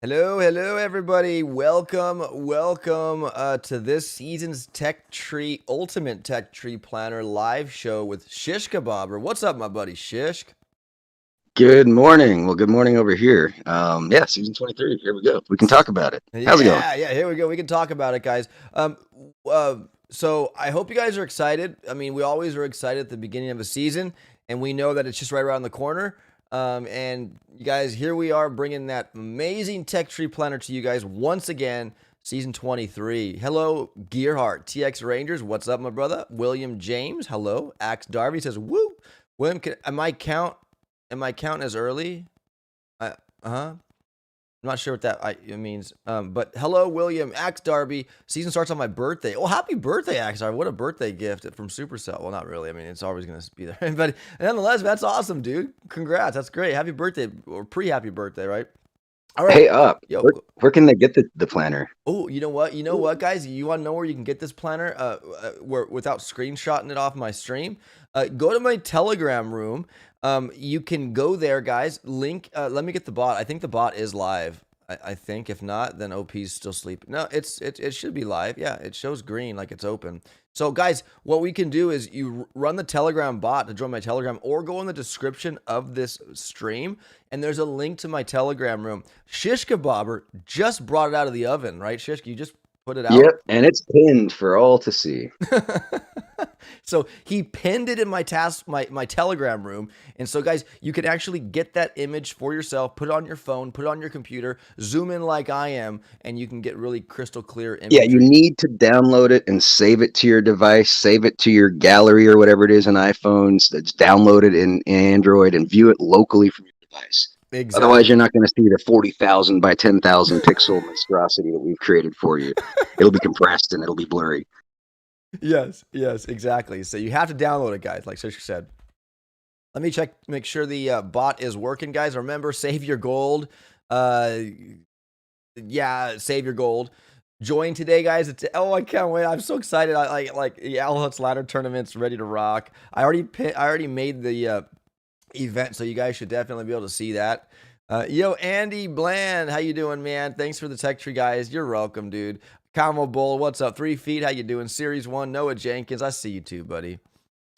Hello, hello, everybody. Welcome to this season's Tech Tree Ultimate Tech Tree Planner live show with Shish Kebabber. What's up, my buddy Shishk? Good morning. Well, good morning over here. Yeah, season 23. Here we go. We can talk about it. How's it going? Yeah, here we go. We can talk about it, guys. Uh, so I hope you guys are excited. I mean, we always are excited at the beginning of a season, and we know that it's just right around the corner. And you guys, here we are bringing that amazing Tech Tree Planner to you guys once again, season 23. Hello, Gearhart, TX Rangers. What's up, my brother? William James. Hello, Axe Darby says, "Woo." William, am I counting as early? Huh. I'm not sure what that it means. But hello, William. Axe Darby. Season starts on my birthday. Oh, happy birthday, Axe Darby. What a birthday gift from Supercell. Well, not really. I mean, it's always going to be there. But nonetheless, that's awesome, dude. Congrats. That's great. Happy birthday or pre-happy birthday, right? All right. Hey, Yo. where can they get the planner? Oh, you know what? You know what, guys? You want to know where you can get this planner where without screenshotting it off my stream? Go to my Telegram room. You can go there, guys. Link. Let me get the bot. I think the bot is live. I think if not, then OP's still sleeping. No, it should be live. Yeah, it shows green like it's open. So, guys, what we can do is you run the Telegram bot to join my Telegram, or go in the description of this stream, and there's a link to my Telegram room. Shish Kebabber just brought it out of the oven, right? Shish, you just put it out. Yep, and it's pinned for all to see. So he pinned it in my my Telegram room. And so, guys, you can actually get that image for yourself, put it on your phone, put it on your computer, zoom in like I am, and you can get really crystal clear Yeah, you imagery. need to download it and save it to your device, save it to your gallery or whatever it is in iPhones that's downloaded in Android and view it locally from your device. Otherwise, Exactly. you're not going to see the 40,000 by 10,000 pixel monstrosity that we've created for you. It'll be compressed and it'll be blurry. Yes, exactly. So you have to download it, guys, like Shish said. Let me check, make sure the bot is working, guys. Remember, save your gold. Uh, yeah, save your gold. Join today, guys. I can't wait. I'm so excited. I like the AHLLT ladder tournament's ready to rock. I already made the event, so you guys should definitely be able to see that. Yo, Andy Bland, how you doing, man? Thanks for the tech tree, guys. You're welcome, dude. Combo Bull, what's up? 3 feet, how you doing? Series 1, Noah Jenkins, I see you too, buddy.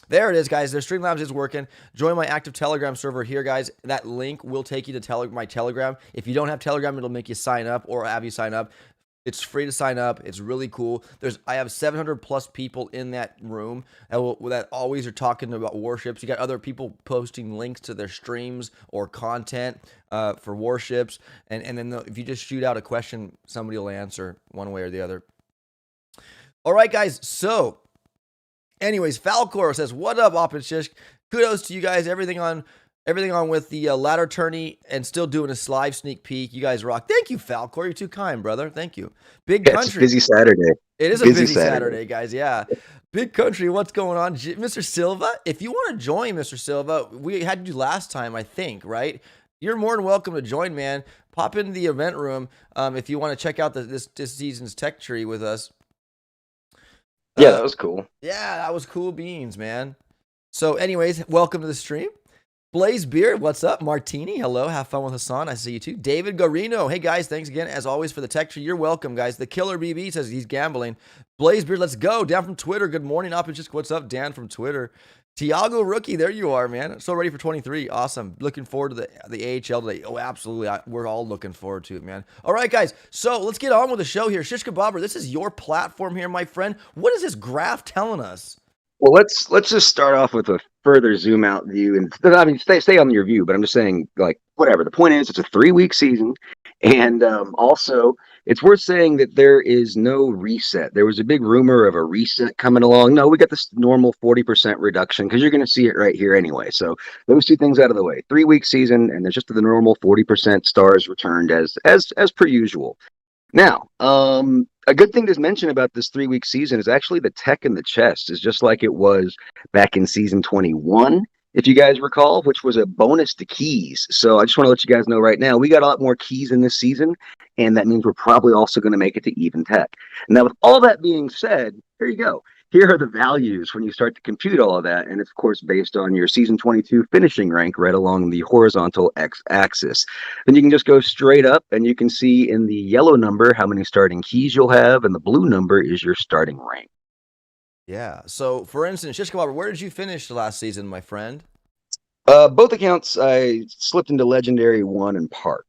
There it is, guys. Their Streamlabs is working. Join my active Telegram server here, guys. That link will take you to my Telegram. If you don't have Telegram, it'll make you sign up or have you sign up. It's free to sign up. It's really cool. I have 700 plus people in that room that always are talking about Warships. You got other people posting links to their streams or content for Warships, and then if you just shoot out a question, somebody will answer one way or the other. All right, guys. So, anyways, Falcor says, "What up, Op and Shish? Kudos to you guys. Everything on with the ladder tourney and still doing a live sneak peek. You guys rock. Thank you, Falcor. You're too kind, brother. Thank you. Big Yeah, it's a Country. busy Saturday. It is a Busy busy Saturday. Saturday, guys. Yeah. Big Country, what's going on? Mr. Silva, if you want to join, Mr. Silva, we had you last time, I think, right? You're more than welcome to join, man. Pop into the event room if you want to check out this season's tech tree with us. Yeah, Uh, that was cool. yeah, that was cool beans, man. So, anyways, welcome to the stream. Blaze Beard, what's up? Martini, hello. Have fun with Hassan. I see you too. David Garino, hey guys, thanks again as always for the tech tree. You're welcome, guys. The Killer BB says he's gambling. Blaze Beard, let's go. Dan from Twitter, good morning. Up and just what's up, Dan from Twitter. Tiago Rookie, there you are, man. So ready for 23. Awesome. Looking forward to the AHL today. Oh, absolutely. We're all looking forward to it, man. All right, guys. So let's get on with the show here. Shish Kebabber, this is your platform here, my friend. What is this graph telling us? Well, let's just start off with a further zoom out view, and I mean stay on your view, but I'm just saying, like, whatever. The point is, it's a 3 week season, and also it's worth saying that there is no reset. There was a big rumor of a reset coming along. No, we got this normal 40% reduction because you're going to see it right here anyway. So those two things out of the way. 3 week season, and there's just the normal 40% stars returned as per usual. Now, a good thing to mention about this 3 week season is actually the tech in the chest is just like it was back in season 21, if you guys recall, which was a bonus to keys. So I just want to let you guys know right now, we got a lot more keys in this season, and that means we're probably also going to make it to even tech. Now, with all that being said, here you go. here are the values when you start to compute all of that. And it's, of course, based on your season 22 finishing rank right along the horizontal x axis. Then you can just go straight up and you can see in the yellow number how many starting keys you'll have, and the blue number is your starting rank. Yeah. So, for instance, Shishka, where did you finish last season, my friend? Both accounts, I slipped into Legendary 1 and Park.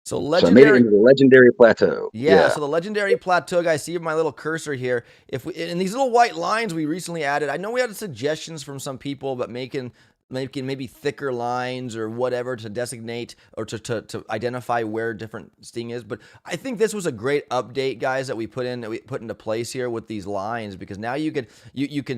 So, So I made it legendary. into the Legendary Plateau. Yeah, Yeah. so the legendary plateau, guys, see my little cursor here. If we in these little white lines we recently added, I know we had suggestions from some people, but making maybe thicker lines or whatever to designate or to identify where different sting is. But I think this was a great update, guys, that we put into place here with these lines, because now you can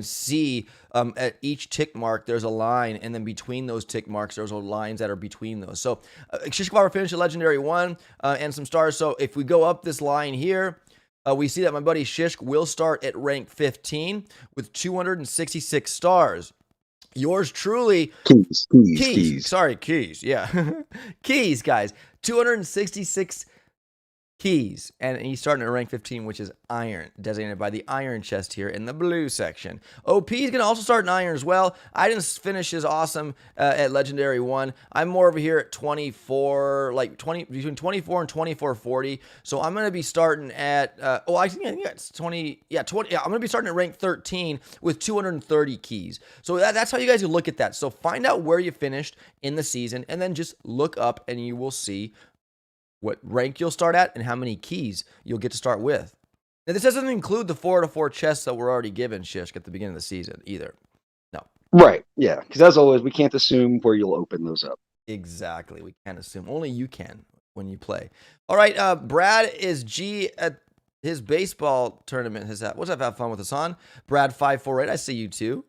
see at each tick mark there's a line, and then between those tick marks there's lines that are between those. So Shishkawar finished at legendary 1 and some stars. So if we go up this line here, we see that my buddy Shishk will start at rank 15 with 266 stars. Yours truly, keys. Sorry, keys. Yeah, keys, guys. 266 keys, and he's starting at rank 15, which is iron, designated by the iron chest here in the blue section. OP is going to also start in iron as well. I didn't finish as awesome at legendary 1. I'm more over here at 24, like 20, between 24 and 2440. So I'm going to be starting at I think it's 20. Yeah, 20. Yeah, I'm going to be starting at rank 13 with 230 keys. So that's how you guys look at that. So find out where you finished in the season, and then just look up and you will see what rank you'll start at and how many keys you'll get to start with. Now, this doesn't include the 4 out of 4 chests that were already given, Shishk, at the beginning of the season either. No. Right. Yeah. Because as always, we can't assume where you'll open those up. Exactly. We can't assume. Only you can when you play. All right. Brad is G at his baseball tournament. What's up? Have fun with us on. Brad548. I see you too.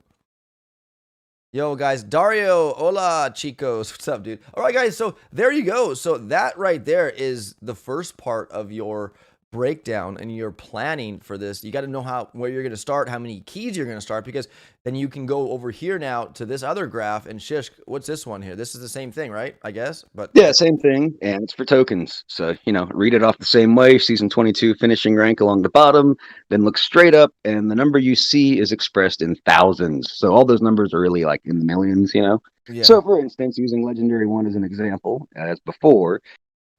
Yo, guys, Dario, hola, chicos. What's up, dude? All right, guys, so there you go. So that right there is the first part of your breakdown and your planning for this. You got to know where you're going to start, how many keys you're going to start, because then you can go over here now to this other graph. And Shish, what's this one here? This is the same thing, right? I guess, but yeah, same thing, and it's for tokens. So read it off the same way. Season 22 finishing rank along the bottom, then look straight up, and the number you see is expressed in thousands. So all those numbers are really like in the millions. Yeah. So for instance, using Legendary 1 as an example, as before,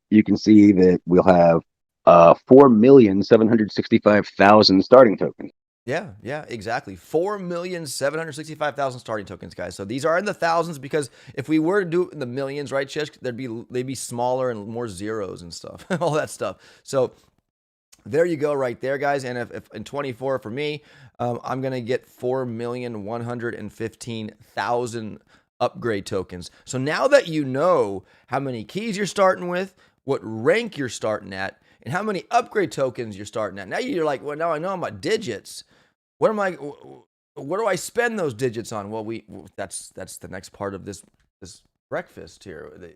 you can see that we'll have 4,765,000 starting tokens. Yeah, exactly. 4,765,000 starting tokens, guys. So these are in the thousands, because if we were to do it in the millions, right, Shish, they'd be smaller and more zeros and stuff, all that stuff. So there you go, right there, guys. And if in 24 for me, I'm gonna get 4,115,000 upgrade tokens. So now that you know how many keys you're starting with, what rank you're starting at, and how many upgrade tokens you're starting at. Now you're like, well, now I know about digits. What do I spend those digits on? Well, that's the next part of this breakfast here. The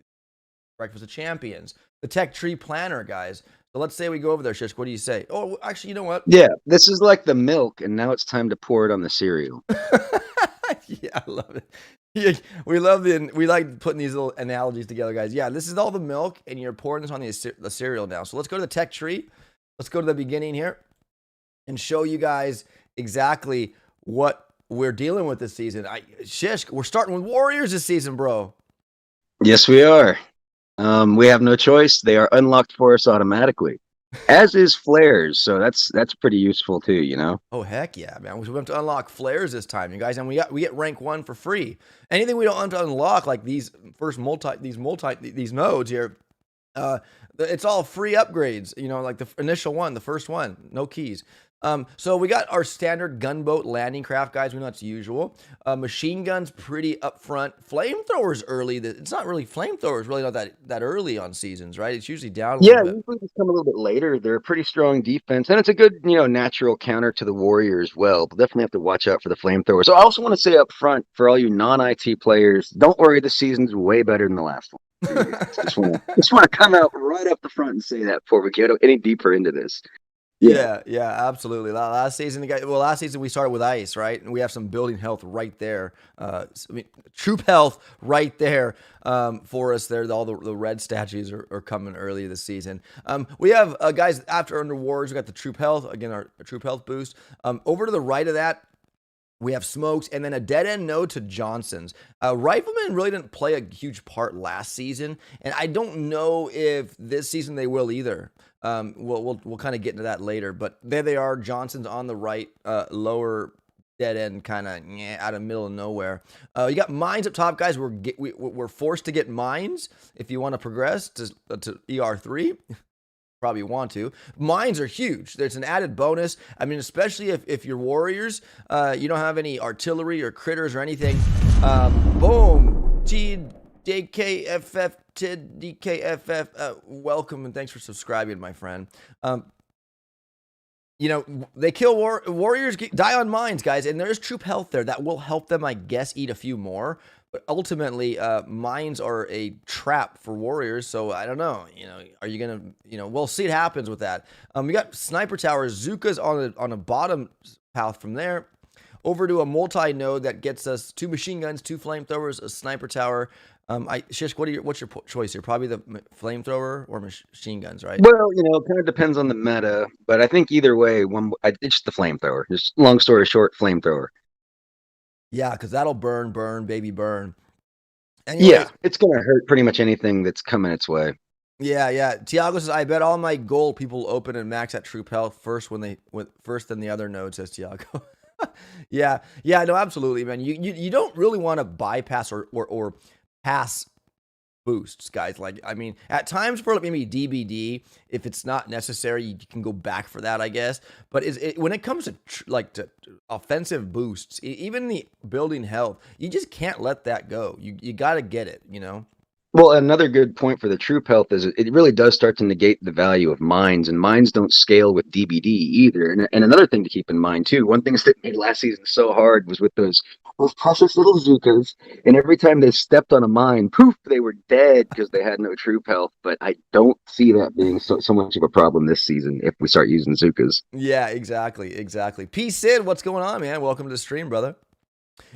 breakfast of champions, the tech tree planner, guys. So let's say we go over there, Shish. What do you say? Oh, actually, you know what? Yeah, this is like the milk, and now it's time to pour it on the cereal. Yeah, I love it. Yeah, we like putting these little analogies together, guys. Yeah, this is all the milk, and you're pouring this on the cereal now. So let's go to the tech tree. Let's go to the beginning here and show you guys exactly what we're dealing with this season. Shish, we're starting with Warriors this season, bro. Yes, we are. We have no choice. They are unlocked for us automatically, as is flares. So that's pretty useful too. Oh heck yeah, man! We have to unlock flares this time, you guys, and we get rank 1 for free. Anything we don't have to unlock, like these modes here, it's all free upgrades. Like the initial one, the first one, no keys. So we got our standard gunboat landing craft, guys. We know it's usual. Machine guns pretty upfront. Flamethrowers early. It's not really flamethrowers. Really not that early on seasons, right? It's usually down a little bit. Usually just come a little bit later. They're a pretty strong defense, and it's a good natural counter to the Warrior as well. But definitely have to watch out for the flamethrowers. So I also want to say up front for all you non-IT players, don't worry. This season's way better than the last one. just want to come out right up the front and say that before we get any deeper into this. Yeah, absolutely. Last season we started with ice, right? And we have some building health right there. Troop health right there for us there. All the red statues are coming early this season. We have, guys, after under wars, we got the troop health. Again, our troop health boost. Over to the right of that, We have smokes, and then a dead end node to Johnson's. Riflemen really didn't play a huge part last season, and I don't know if this season they will either. We'll kind of get into that later, but there they are. Johnson's on the right, lower dead end, kind of out of middle of nowhere. You got mines up top, guys. We're forced to get mines if you want to progress to ER3. Probably want to. Mines are huge. There's an added bonus. I mean, especially if you're warriors, you don't have any artillery or critters or anything. Boom. TDKFF, TDKFF. Welcome and thanks for subscribing, my friend. They kill warriors, die on mines, guys, and there's troop health there that will help them, I guess, eat a few more. But ultimately, mines are a trap for warriors, so I don't know. Are you gonna? We'll see. It happens with that. We got sniper towers, Zukas on a bottom path from there, over to a multi node that gets us 2 machine guns, 2 flamethrowers, a sniper tower. Shish, what's your choice here? Probably the flamethrower or machine guns, right? Well, it kind of depends on the meta, but I think either way, it's the flamethrower. Just long story short, flamethrower. Yeah, because that'll burn, baby, burn. Anyways, yeah, it's gonna hurt pretty much anything that's coming its way. Yeah. Tiago says, I bet all my gold people open and max at troop health first first than the other node, says Tiago. Yeah, no, absolutely, man. You don't really want to bypass or pass boosts, guys. Like, I mean, at times for maybe DBD, if it's not necessary, you can go back for that, I guess. But when it comes to to offensive boosts, even the building health, you just can't let that go. You got to get it, Well, another good point for the troop health is it really does start to negate the value of mines, and mines don't scale with DBD either. And another thing to keep in mind too, one thing that made last season so hard was with those precious little Zukas, and every time they stepped on a mine, poof, they were dead because they had no troop health. But I don't see that being so much of a problem this season if we start using Zukas. Yeah, exactly. P. Sid, what's going on, man? Welcome to the stream, brother.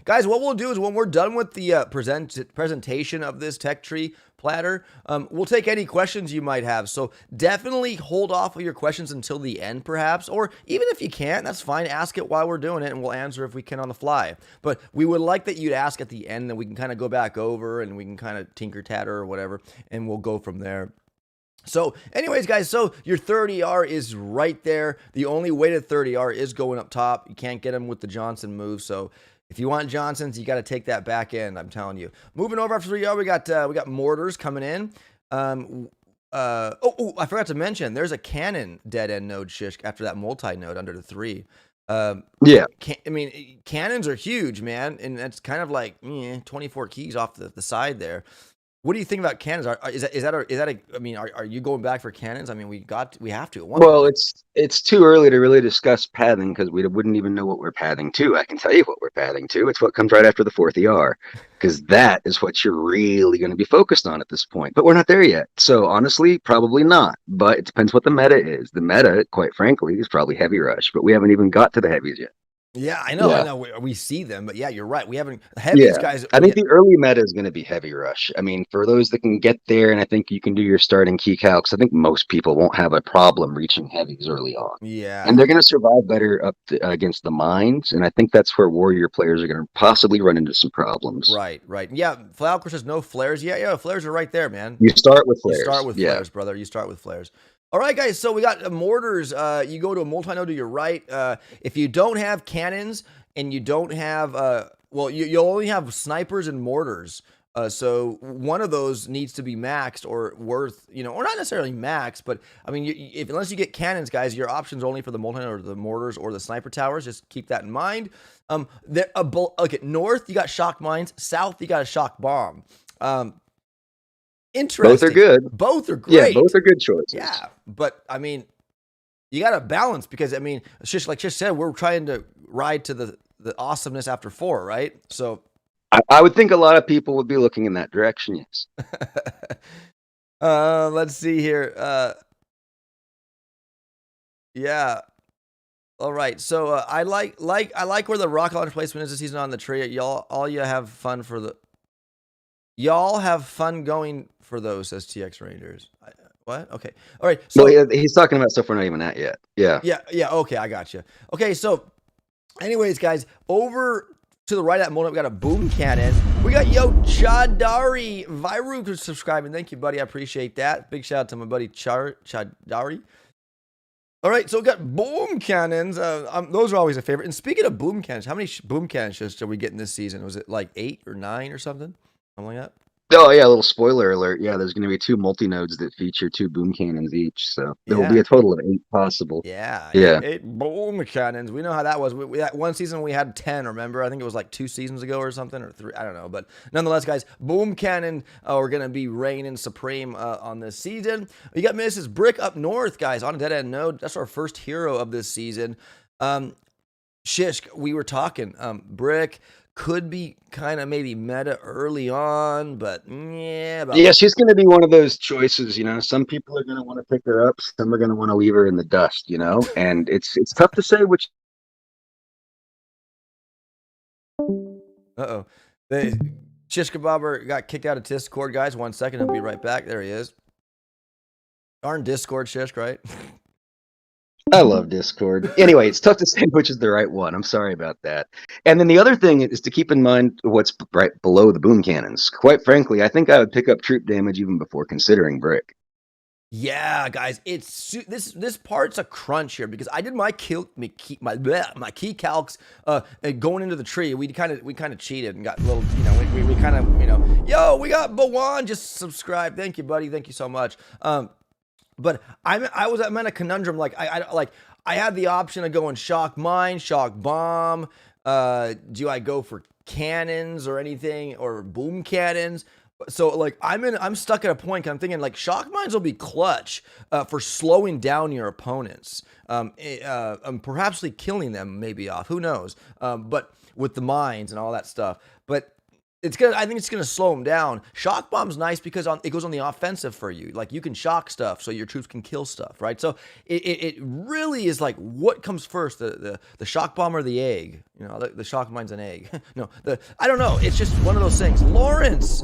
Guys, what we'll do is when we're done with the presentation of this tech tree platter, we'll take any questions you might have. So definitely hold off of your questions until the end, perhaps. Or even if you can't, that's fine. Ask it while we're doing it, and we'll answer if we can on the fly. But we would like that you'd ask at the end, then we can kind of go back over and we can kind of tinker-tatter or whatever, and we'll go from there. So anyways, guys, so your 30R is right there. The only weighted 30R is going up top. You can't get them with the Johnson move, so if you want Johnsons, you got to take that back end, I'm telling you. Moving over after 3R, we got mortars coming in. I forgot to mention, there's a cannon dead end node, Shish, after that multi node under the 3. Yeah. I mean, cannons are huge, man, and that's kind of like 24 keys off the side there. What do you think about cannons? Are you going back for cannons? I mean, we have to. Well, it's too early to really discuss pathing because we wouldn't even know what we're pathing to. I can tell you what we're pathing to. It's what comes right after the 4th ER, because that is what you're really going to be focused on at this point. But we're not there yet. So honestly, probably not. But it depends what the meta is. The meta, quite frankly, is probably heavy rush, but we haven't even got to the heavies yet. Yeah, I know. We see them, but yeah, you're right. We haven't heavies, guys. I think the early meta is going to be heavy rush. I mean, for those that can get there, and I think you can do your starting key calcs, I think most people won't have a problem reaching heavies early on. Yeah, and they're going to survive better against the mines, and I think that's where warrior players are going to possibly run into some problems. Right. Yeah, Falcor says no flares. Yeah, flares are right there, man. You start with flares. Flares, brother. You start with flares. All right, guys, so we got mortars. You go to a multi-node to your right. If you don't have cannons and you don't have, you'll only have snipers and mortars. So one of those needs to be maxed or worth, or not necessarily maxed, but I mean, unless you get cannons, guys, your options are only for the multi-node or the mortars or the sniper towers. Just keep that in mind. North, you got shock mines. South, you got a shock bomb. Interesting. Both are good. Both are great. Yeah, both are good choices. Yeah, but I mean, you got to balance because I mean, like Shish said, we're trying to ride to the awesomeness after 4, right? So, I would think a lot of people would be looking in that direction. Yes. Let's see here. Yeah. All right. So I like where the rocket launcher placement is this season on the tree. Y'all have fun for the. Y'all have fun going for those, says TX Rangers. What? Okay. All right. So well, he's talking about stuff we're not even at yet. Yeah. Yeah. Okay. I got you. Okay. So Anyways, guys, over to the right at the moment, we got a boom cannon. We got Chadari Viru subscribing. Thank you, buddy. I appreciate that. Big shout out to my buddy Chadari. All right, so we got boom cannons. Those are always a favorite. And speaking of boom cannons, how many boom cannons did we get in this season? Was it like 8 or 9 or something? Something like that? Oh yeah, a little spoiler alert. Yeah, there's going to be 2 multi-nodes that feature 2 boom cannons each, so there will be a total of 8 possible. Yeah, Yeah. 8 boom cannons. We know how that was. That one season we had 10. Remember? I think it was like 2 seasons ago or something, or 3. I don't know. But nonetheless, guys, boom cannon are going to be reigning supreme on this season. We got Mrs. Brick up north, guys, on a dead end node. That's our first hero of this season. Shishk, we were talking. Brick could be kind of maybe meta early on, but yeah, she's going to be one of those choices. Some people are going to want to pick her up, some are going to want to leave her in the dust. And it's tough to say which. Uh-oh. Shish Kebabber got kicked out of Discord, guys. 1 second, he'll be right back. There he is. Darn Discord, Shish, right? I love Discord. Anyway, it's tough to say which is the right one. I'm sorry about that. And then the other thing is to keep in mind what's right below the boom cannons. Quite frankly, I think I would pick up troop damage even before considering brick. Yeah, guys, this part's a crunch here because I did my key calcs going into the tree. We kind of cheated and got a little, we kind of, yo, we got Bawan just subscribe. Thank you, buddy. Thank you so much. But I'm in a conundrum. Like I had the option of going shock mine, shock bomb. Do I go for cannons or anything or boom cannons? So like I'm stuck at a point. I'm thinking like shock mines will be clutch for slowing down your opponents, perhaps killing them maybe off. Who knows? But with the mines and all that stuff, but. I think it's gonna slow them down. Shock bomb's nice because it goes on the offensive for you. Like you can shock stuff, so your troops can kill stuff, right? So it really is like what comes first, the shock bomb or the egg? The shock mine's an egg. No, I don't know. It's just one of those things. Lawrence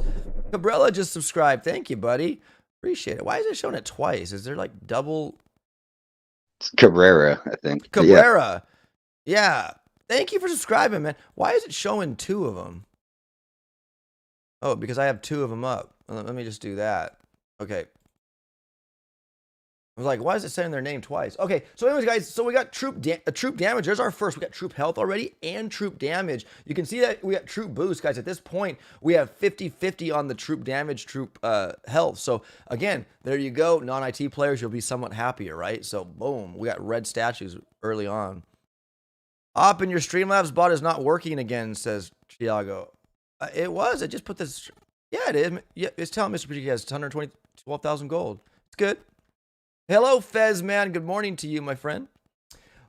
Cabrera just subscribed. Thank you, buddy. Appreciate it. Why is it showing it twice? Is there like double? It's Cabrera, I think. Cabrera. Yeah. Thank you for subscribing, man. Why is it showing 2 of them? Oh, because I have 2 of them up. Let me just do that. Okay. I was like, why is it saying their name twice? Okay, so anyways, guys, so we got troop damage. There's our first. We got troop health already and troop damage. You can see that we got troop boost, guys. At this point, we have 50-50 on the troop damage, troop health. So again, there you go. Non-IT players, you'll be somewhat happier, right? So boom, we got red statues early on. Op in your Streamlabs bot is not working again, says Thiago. It was. I just put this. Yeah, it is. Yeah, it's telling Mr. PG has 12,000 gold. It's good. Hello, Fez, man. Good morning to you, my friend.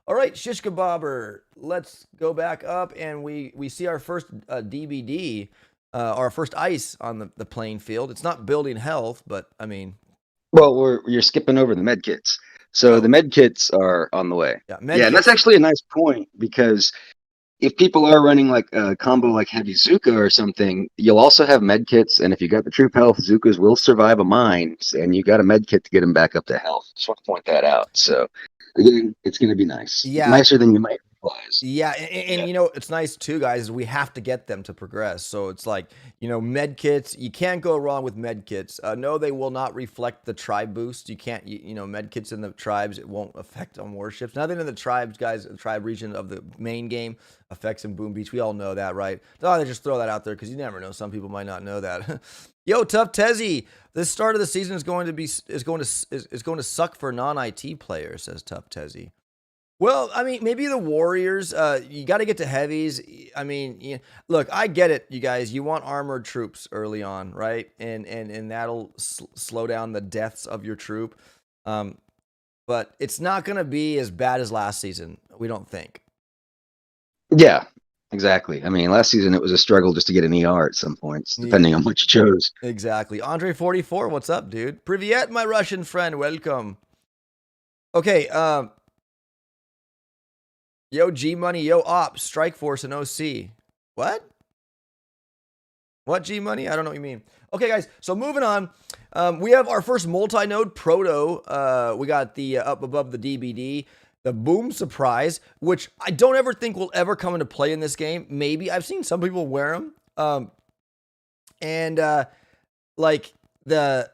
All right, Shish Kebabber. Let's go back up, and we see our first DBD, our first ice on the playing field. It's not building health, but I mean. Well, you're skipping over the med kits. So the med kits are on the way. Yeah, and that's actually a nice point because. If people are running like a combo like Heavy Zuka or something, you'll also have med kits, and if you got the troop health, Zukas will survive a mine, and you got a med kit to get them back up to health. Just want to point that out. So again, it's going to be nice. Yeah, nicer than you might realize. Yeah, and it's nice too, guys. Is we have to get them to progress. So it's like med kits. You can't go wrong with med kits. No, they will not reflect the tribe boost. You can't. Med kits in the tribes, it won't affect on warships. Nothing in the tribes, guys. The tribe region of the main game affects in Boom Beach. We all know that, right? No, they just throw that out there because you never know. Some people might not know that. Yo, Tough Tezzy. This start of the season is going to suck for non-IT players, says Tough Tezzy. Well, I mean, maybe the Warriors. You got to get to heavies. I mean, look, I get it, you guys. You want armored troops early on, right? And that'll slow down the deaths of your troop. But it's not going to be as bad as last season. We don't think. Yeah, exactly. I mean, last season it was a struggle just to get an ER at some points, depending on what you chose. Exactly. Andre 44, what's up, dude? Privyet, my Russian friend. Welcome. Okay. Yo, G Money. Yo, Op. Strike Force and OC. What? What, G Money? I don't know what you mean. Okay, guys. So moving on. We have our first multi-node proto. We got the up above the DBD. The boom surprise, which I don't ever think will ever come into play in this game. Maybe I've seen some people wear them, and like the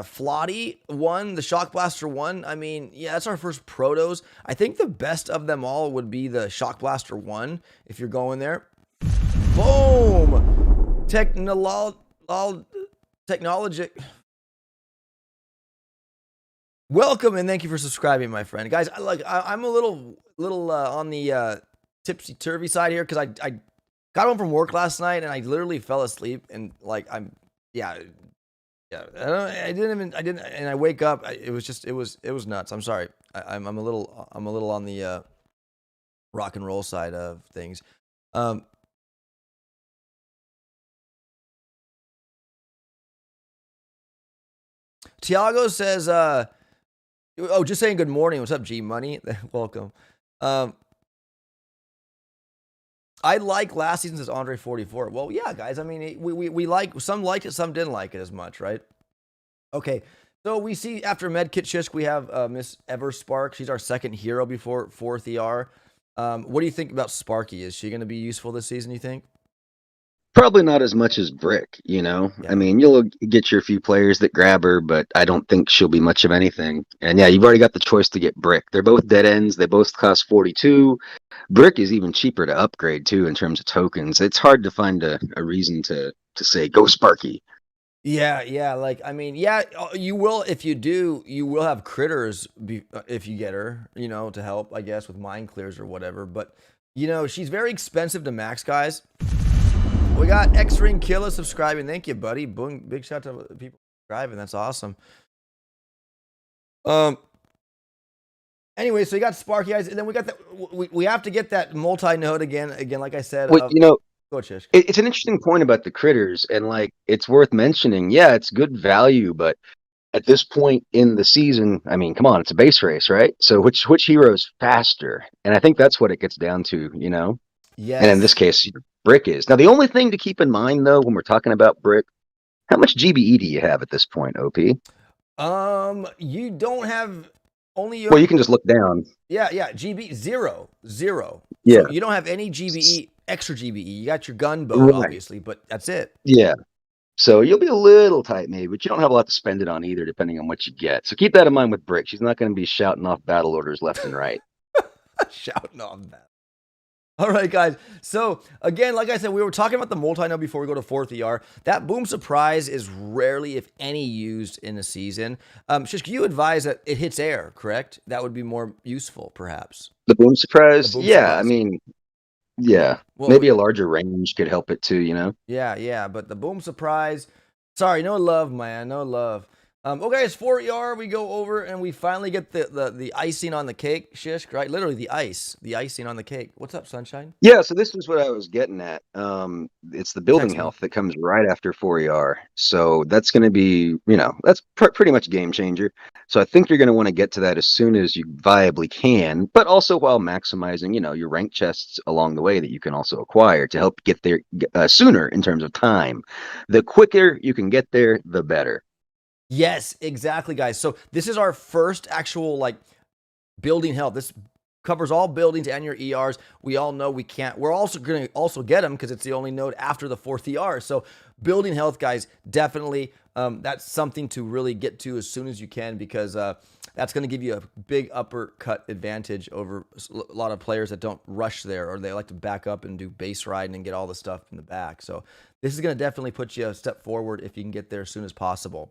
Flotty one, the Shock Blaster one. I mean, yeah, that's our first protos. I think the best of them all would be the Shock Blaster one. If you're going there, boom, technology. Welcome and thank you for subscribing, my friend. Guys, I'm a little on the tipsy turvy side here because I got home from work last night and I literally fell asleep and I didn't, and I wake up. It was nuts. I'm sorry. I'm a little on the rock and roll side of things. Tiago says, oh, just saying good morning. What's up, G Money? Welcome. I like last season's as Andre 44. Well, yeah, guys. I mean, we like, some liked it, some didn't like it as much, right? Okay. So we see after Medkit Shisk, we have Miss Everspark. She's our second hero before 4th ER. What do you think about Sparky? Is she going to be useful this season, you think? Probably not as much as Brick, you know? Yeah. I mean, you'll get your few players that grab her, but I don't think she'll be much of anything. And yeah, you've already got the choice to get Brick. They're both dead ends. They both cost 42. Brick is even cheaper to upgrade, too, in terms of tokens. It's hard to find a reason to say, go Sparky. Yeah. Like, I mean, yeah, you will, if you do, you will have critters if you get her, to help, I guess, with mind clears or whatever. But, she's very expensive to max, guys. We got X-Ring Killer subscribing. Thank you, buddy. Boom, big shout out to people subscribing. That's awesome. Anyway, so you got Sparky Eyes, and then we got that. We have to get that multi-node again. Again, like I said. Well, go Chish. It's an interesting point about the critters, and it's worth mentioning. Yeah, it's good value, but at this point in the season, I mean, come on, it's a base race, right? So which hero's faster? And I think that's what it gets down to, Yes. And in this case, Brick is. Now, the only thing to keep in mind, though, when we're talking about Brick, how much GBE do you have at this point, OP? You don't have only your... Well, you can just look down. Yeah, GB zero. Yeah. So you don't have any GBE, extra GBE. You got your gunboat, obviously, but that's it. Yeah. So you'll be a little tight, maybe, but you don't have a lot to spend it on either, depending on what you get. So keep that in mind with Brick. She's not going to be shouting off battle orders left and right. Shouting off that. All right, guys. So, again, like I said, we were talking about the multi-node before we go to 4th ER. That boom surprise is rarely, if any, used in a season. Shish, can you advise that it hits air, correct? That would be more useful, perhaps. The boom surprise? I mean, yeah. Well, maybe a larger range could help it too, Yeah, but the boom surprise... Sorry, no love, man. No love. Okay, it's 4 ER. We go over and we finally get the icing on the cake, Shish, right? Literally the icing on the cake. What's up, Sunshine? Yeah, so this is what I was getting at. It's the building health that comes right after 4 ER. So that's going to be, that's pretty much a game changer. So I think you're going to want to get to that as soon as you viably can, but also while maximizing, your rank chests along the way that you can also acquire to help get there sooner in terms of time. The quicker you can get there, the better. Yes, exactly, guys. So this is our first actual building health. This covers all buildings and your ERs. We all know we can't. We're also going to get them because it's the only node after the 4th ER. So building health, guys, definitely that's something to really get to as soon as you can because that's going to give you a big uppercut advantage over a lot of players that don't rush there or they like to back up and do base riding and get all the stuff in the back. So this is going to definitely put you a step forward if you can get there as soon as possible.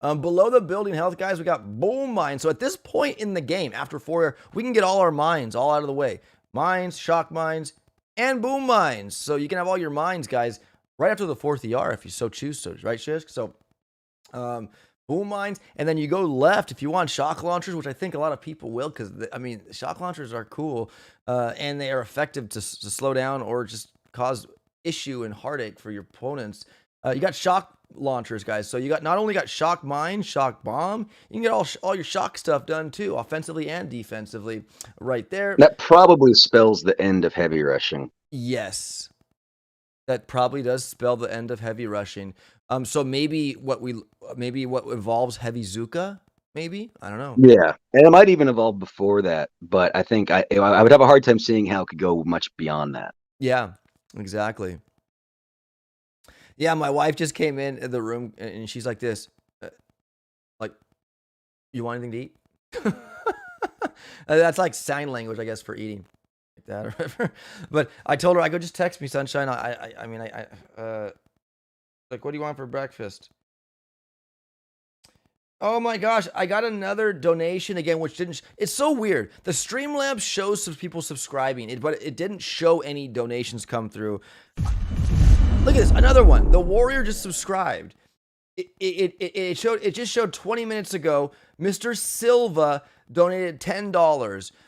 Below the building health, guys, we got boom mines. So at this point in the game, after 4 we can get all our mines all out of the way. Mines, shock mines, and boom mines. So you can have all your mines, guys, right after the 4th ER if you so choose to, right, Shisk? So boom mines. And then you go left if you want shock launchers, which I think a lot of people will because, shock launchers are cool and they are effective to slow down or just cause issue and heartache for your opponents. You got shock launchers, guys. So you not only got shock mine, shock bomb, you can get all your shock stuff done too, offensively and defensively, right there. That probably spells the end of heavy rushing. Yes, that probably does spell the end of heavy rushing. So maybe what involves heavy Zuka. maybe. I don't know. Yeah, and it might even evolve before that, but I think I would have a hard time seeing how it could go much beyond that. Yeah, exactly. Yeah, my wife just came in the room and she's like this, like, you want anything to eat? That's like sign language, I guess, for eating, like that or whatever. But I told her, I go, just text me, sunshine. I mean, like, what do you want for breakfast? Oh my gosh, I got another donation again, which didn't. It's so weird. The Streamlabs shows some people subscribing, but it didn't show any donations come through. Look at this, another one. The Warrior just subscribed. It just showed 20 minutes ago. Mr. Silva donated $10.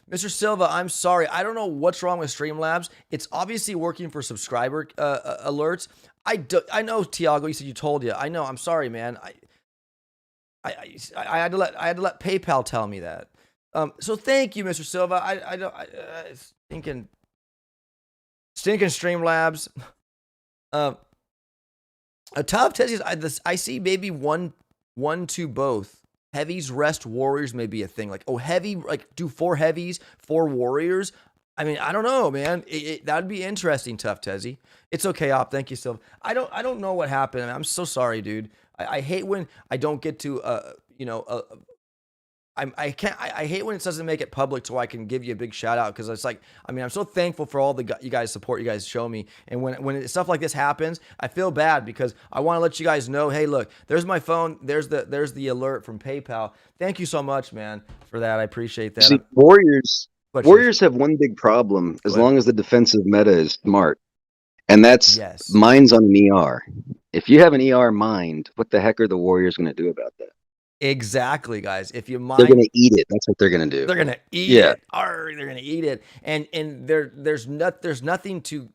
Mr. Silva, I'm sorry. I don't know what's wrong with Streamlabs. It's obviously working for subscriber alerts. I know, Tiago. You said you told you. I know. I'm sorry, man. I had to let PayPal tell me that. So thank you, Mr. Silva. Stinking Streamlabs. A top test I see maybe one to both. Heavies rest warriors may be a thing. Like, oh, heavy, like do 4 heavies, 4 warriors. I mean, I don't know, man. That'd be interesting, Tough Tezzy. It's okay, Op. Thank you, Silva. I don't know what happened. I'm so sorry, dude. I hate when I don't get to I hate when it doesn't make it public so I can give you a big shout out, because it's like, I mean, I'm so thankful for all you guys support you guys show me, and when stuff like this happens, I feel bad because I want to let you guys know, hey, look, there's my phone, there's the alert from PayPal. Thank you so much, man, for that. I appreciate that. See, Warriors have one big problem as long as the defensive meta is smart, and that's mines on an ER. If you have an ER mined, what the heck are the Warriors going to do about that? Exactly, guys. If you mine, they're going to eat it. That's what they're going to do. They're going to eat it. They're going to eat it. And there's nothing to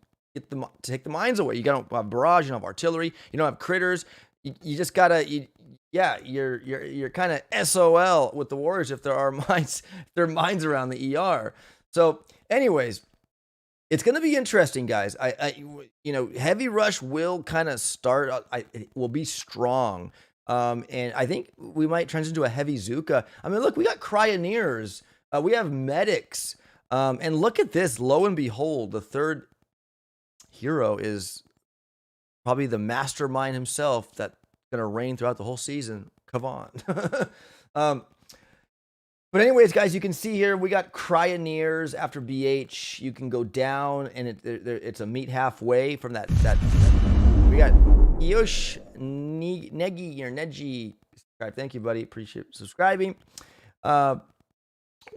take the mines away. You don't have barrage. You don't have artillery. You don't have critters. You just gotta. You're kind of SOL with the Warriors if there are mines. If there are mines around the ER. So, anyways, it's going to be interesting, guys. Heavy rush will kind of start. It will be strong. And I think we might transition to a heavy Zuka. I mean, look, we got Cryoneers. We have medics. And look at this. Lo and behold, the third hero is probably the mastermind himself that's going to reign throughout the whole season. Come on. But anyways, guys, you can see here we got Cryoneers after BH. You can go down, and it's a meet halfway from that. We got Yosh Negi or Neji. Thank you, buddy. Appreciate subscribing.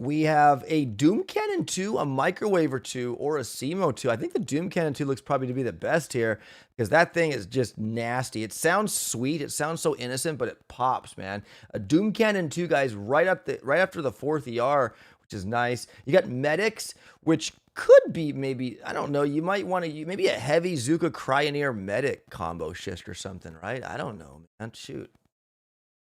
We have a Doom Cannon 2, a Microwaver 2, or a Simo 2. I think the Doom Cannon 2 looks probably to be the best here because that thing is just nasty. It sounds sweet. It sounds so innocent, but it pops, man. A Doom Cannon 2, guys, right after the 4th ER, which is nice. You got Medics, which could be maybe, I don't know, you might want to, maybe a heavy Zuka Cryoneer Medic combo shift or something, right? I don't know, man. Shoot.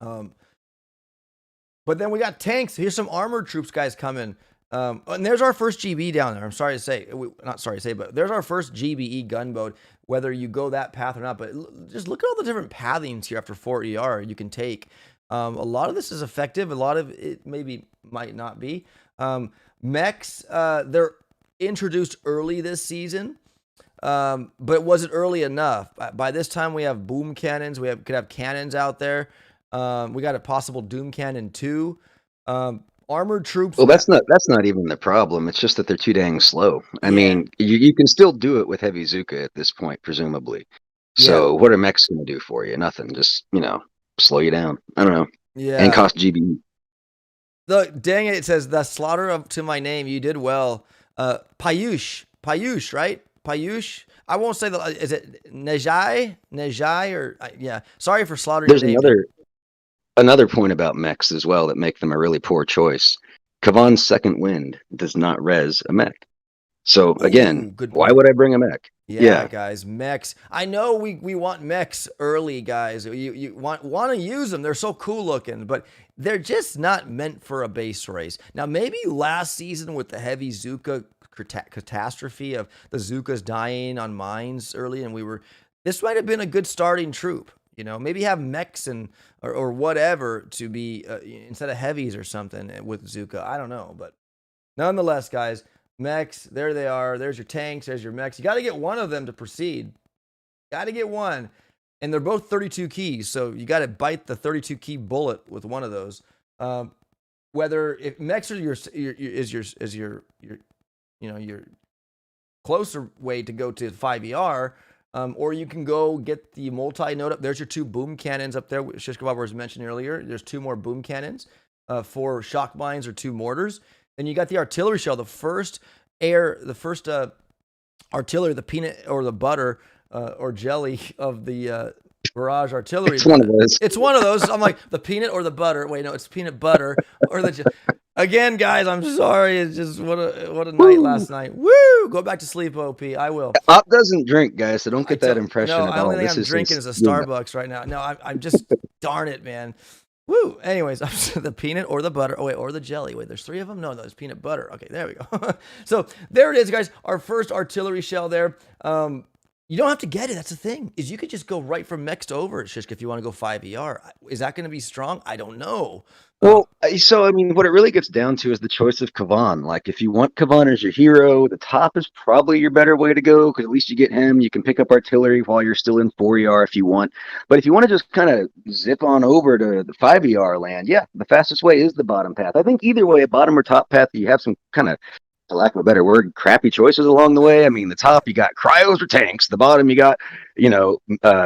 But then we got tanks. Here's some armored troops guys coming. And there's our first GB down there. I'm sorry to say, not sorry to say, but there's our first GBE gunboat, whether you go that path or not. But just look at all the different pathings here after 4 ER you can take. A lot of this is effective. A lot of it maybe might not be. Mechs, they're introduced early this season. But was it early enough? By this time, we have boom cannons. Could have cannons out there. We got a possible Doom Cannon 2. Armored troops. Well, that's not even the problem. It's just that they're too dang slow. I mean, you can still do it with heavy Zuka at this point, presumably. So what are mechs going to do for you? Nothing. Just, slow you down. I don't know. Yeah. And cost GB. Look, dang it says, the slaughter up to my name. You did well. Payush, right? Payush. I won't say is it Nejai or yeah. Sorry for slaughtering your name. There's another point about mechs as well that make them a really poor choice. Kavan's second wind does not res a mech. So again, why would I bring a mech? Yeah, guys, mechs. I know we want mechs early, guys. You want to use them. They're so cool looking, but they're just not meant for a base race. Now, maybe last season with the heavy Zuka catastrophe of the Zukas dying on mines early, and this might have been a good starting troop. Maybe have mechs or whatever to be instead of heavies or something with Zuka. I don't know, but nonetheless, guys, mechs, there they are. There's your tanks. There's your mechs. You got to get one of them to proceed. Got to get one, and they're both 32 keys, so you got to bite the 32 key bullet with one of those. Whether if mechs are your closer way to go to 5ER. Or you can go get the multi-node up. There's your 2 boom cannons up there. Shishkabab was mentioned earlier. There's 2 more boom cannons, 4 shock mines or 2 mortars. Then you got the artillery shell, the first artillery, the peanut or the butter or jelly of the barrage artillery. It's one of those. It's one of those. I'm like, the peanut or the butter. Wait, no, it's peanut butter or the Again, guys, I'm sorry. It's just what a night last night. Woo! Go back to sleep, OP. I will. Op doesn't drink, guys, so don't get that impression no, at the all. only thing I'm drinking is a Starbucks right now. No, I'm just darn it, man. Woo! Anyways, the peanut or the butter. Oh wait, or the jelly. Wait, there's 3 of them. No, there's peanut butter. Okay, there we go. So there it is, guys. Our first artillery shell there. You don't have to get it. That's the thing, is you could just go right from mechs to over at Shishka if you want to go 5ER. Is that going to be strong? I don't know. Well, so I mean, what it really gets down to is the choice of Kavan. Like, if you want Kavan as your hero, the top is probably your better way to go, because at least you get him. You can pick up artillery while you're still in 4ER if you want. But if you want to just kind of zip on over to the 5ER land, yeah, the fastest way is the bottom path. I think either way, bottom or top path, you have some kind of, for lack of a better word, crappy choices along the way. I mean, the top, you got cryos or tanks. The bottom, you got,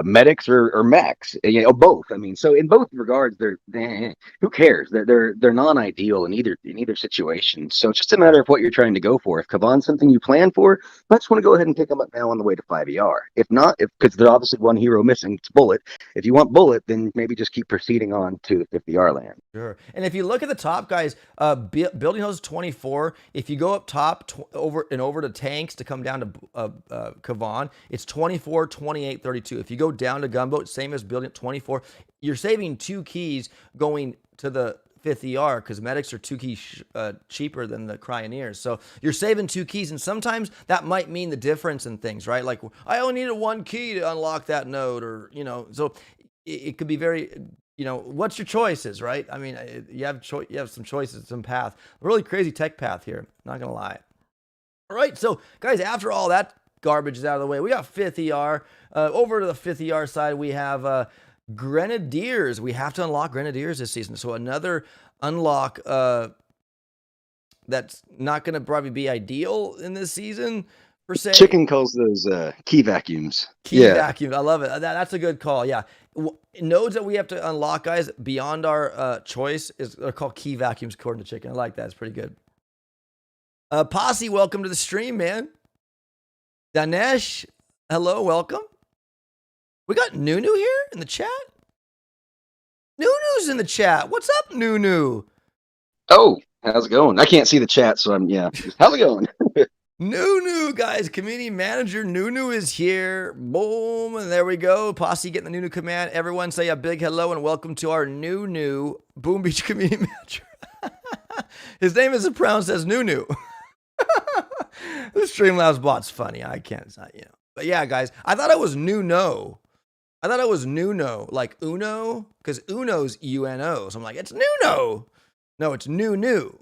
medics or mechs. Both. I mean, so in both regards, who cares? They're non-ideal in either situation. So it's just a matter of what you're trying to go for. If Kavan's something you plan for, I just want to go ahead and pick them up now on the way to 5ER. If not, because there's obviously one hero missing, it's Bullet. If you want Bullet, then maybe just keep proceeding on to the 50R land. Sure. And if you look at the top, guys, building hose 24. If you go up top over to tanks to come down to Kavan, it's 24, 28, 32. If you go down to gunboat, same as building 24. You're saving 2 keys going to the 5th ER, because medics are 2 keys cheaper than the Cryoneers. So you're saving 2 keys, and sometimes that might mean the difference in things, right? Like, I only needed 1 key to unlock that node, or, so it could be very, what's your choices, right? I mean, you have some choices, some path. Really crazy tech path here, not gonna lie. All right, so guys, after all that garbage is out of the way, we got 5th ER. Over to the 5th ER side, we have Grenadiers. We have to unlock Grenadiers this season. So another unlock that's not going to probably be ideal in this season, per se. Chicken calls those key vacuums. Vacuums. I love it. That's a good call. Yeah. Nodes that we have to unlock, guys, beyond our choice, they're called key vacuums, according to Chicken. I like that. It's pretty good. Posse, welcome to the stream, man. Danesh, hello, welcome. We got Nunu here in the chat. Nunu's in the chat. What's up, Nunu? Oh, how's it going? I can't see the chat, so how's it going? Nunu, guys, community manager Nunu is here. Boom, and there we go. Posse getting the Nunu command. Everyone say a big hello and welcome to our Nunu Boom Beach community manager. His name is pronounced as Nunu. The Streamlabs bot's funny. I can't, it's not, But yeah, guys, I thought it was Nuno. I thought it was Nuno, like Uno, because Uno's UNO. So I'm like, it's Nuno. No, it's Nunu.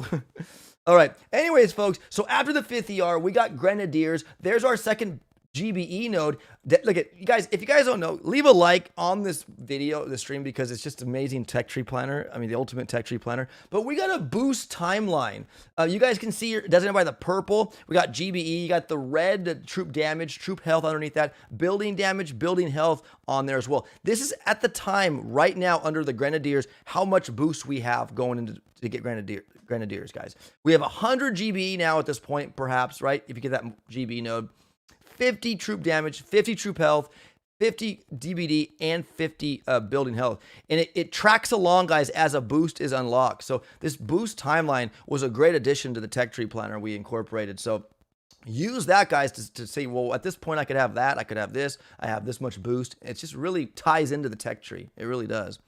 All right. Anyways, folks, so after the 5th ER, we got Grenadiers. There's our second GBE node. Look at you guys. If you guys don't know, leave a like on this video, the stream, because it's just amazing tech tree planner. I mean, the ultimate tech tree planner. But we got a boost timeline. You guys can see it designated by the purple. We got GBE. You got the red, the troop damage, troop health underneath that, building damage, building health on there as well. This is at the time right now under the Grenadiers how much boost we have going into to get Grenadiers, guys. We have 100 GBE now at this point, perhaps, right? If you get that GBE node. 50 troop damage, 50 troop health, 50 DBD, and 50 building health. And it tracks along, guys, as a boost is unlocked. So this boost timeline was a great addition to the tech tree planner we incorporated. So use that, guys, to say, well, at this point, I could have that. I could have this. I have this much boost. It just really ties into the tech tree. It really does.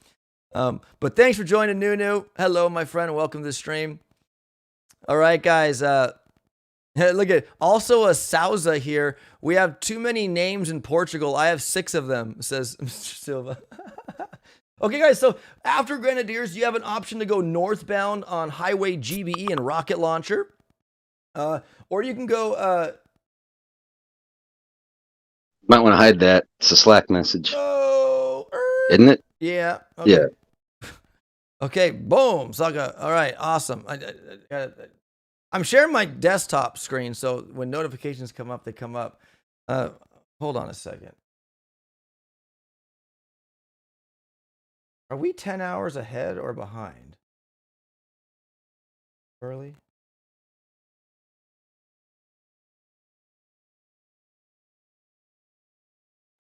But thanks for joining, Nunu. Hello, my friend. Welcome to the stream. All right, guys. Look at also a Sousa here. We have too many names in Portugal. I have 6 of them, says Mr. Silva. Okay, guys, so after Grenadiers, you have an option to go northbound on Highway GBE and Rocket Launcher. Or you can go... Might want to hide that. It's a Slack message. Oh, isn't it? Yeah. Okay. Yeah. Okay, boom, Saga. All right, awesome. I'm sharing my desktop screen, so when notifications come up, they come up. Hold on a second. Are we 10 hours ahead or behind? Early?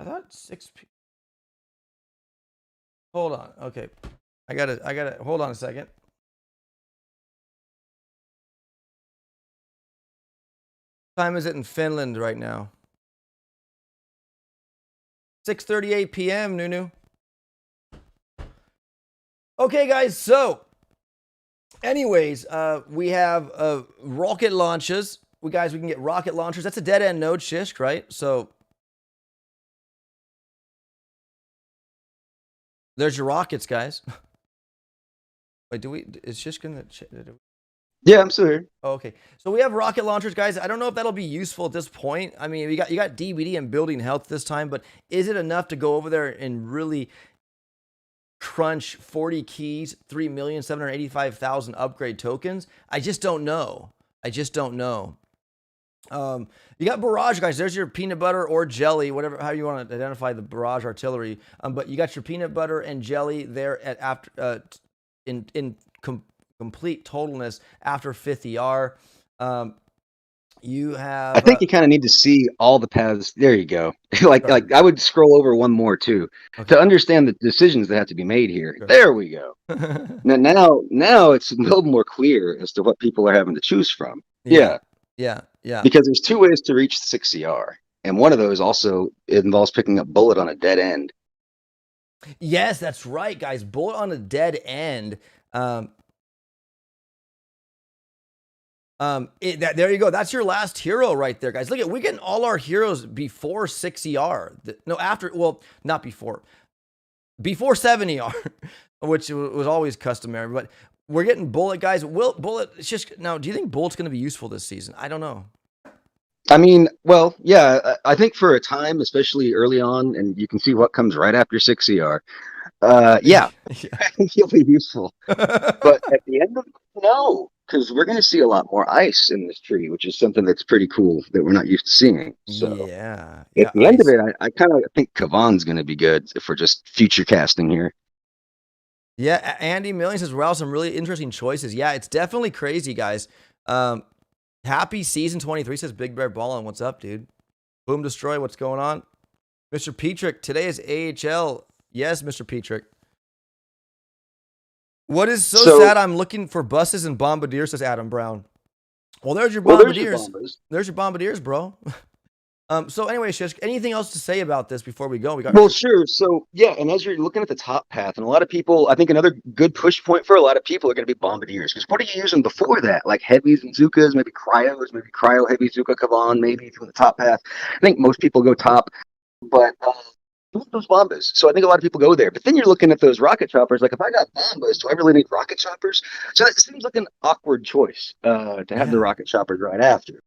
I thought 6 p. Hold on. Okay. I gotta hold on a second. What time is it in Finland right now? 6:38 p.m. Nunu. Okay, guys. So, anyways, we have rocket launches. We can get rocket launchers. That's a dead end node, Shishk, right? So there's your rockets, guys. Wait, is Shishk gonna? Yeah, I'm still here. Oh, okay, so we have rocket launchers, guys. I don't know if that'll be useful at this point. I mean, you got DBD and building health this time, but is it enough to go over there and really crunch 40 keys, 3,785,000 upgrade tokens? I just don't know. You got barrage, guys. There's your peanut butter or jelly, whatever, how you want to identify the barrage artillery. But you got your peanut butter and jelly there at after in complete totalness after 5th ER. You have. I think you kind of need to see all the paths. There you go. like I would scroll over one more too to understand the decisions that have to be made here. Sure. There we go. now it's a little more clear as to what people are having to choose from. Yeah. Because there's 2 ways to reach 6 CR, and one of those also involves picking up bullet on a dead end. Yes, that's right, guys. Bullet on a dead end. There you go. That's your last hero right there, guys. Look at, we're getting all our heroes before 6 ER. No, after, well, not before. Before 7 ER, which was always customary, but we're getting bullet, guys. Bullet, it's just, now, do you think bullet's going to be useful this season? I don't know. I mean, well, yeah, I think for a time, especially early on, and you can see what comes right after 6 ER. Yeah, I think he'll be useful. But at the end of it, no, because we're going to see a lot more ice in this tree, which is something that's pretty cool that we're not used to seeing. So at the end of it, I kind of think Kavan's going to be good if we're just future casting here. Yeah, Andy Million says, wow, some really interesting choices. Yeah, it's definitely crazy, guys. Happy season 23, says Big Bear Ballin'. What's up, dude? Boom Destroy, what's going on? Mr. Petrick, today is AHL. Yes, Mr. Petrick. What is so sad? I'm looking for buses and bombardiers, says Adam Brown. Well, there's your bombardiers. There's your bombardiers, bro. So anyway, Shish, anything else to say about this before we go? Sure. So yeah, and as you're looking at the top path, and a lot of people, I think another good push point for a lot of people are going to be bombardiers. Because what are you using before that? Like heavies and Zukas, maybe cryos, maybe cryo heavy Zuka Kavan, maybe from the top path. I think most people go top, but those bombas. So I think a lot of people go there. But then you're looking at those rocket choppers. Like if I got bombas, do I really need rocket choppers? So that seems like an awkward choice to have the rocket choppers right after.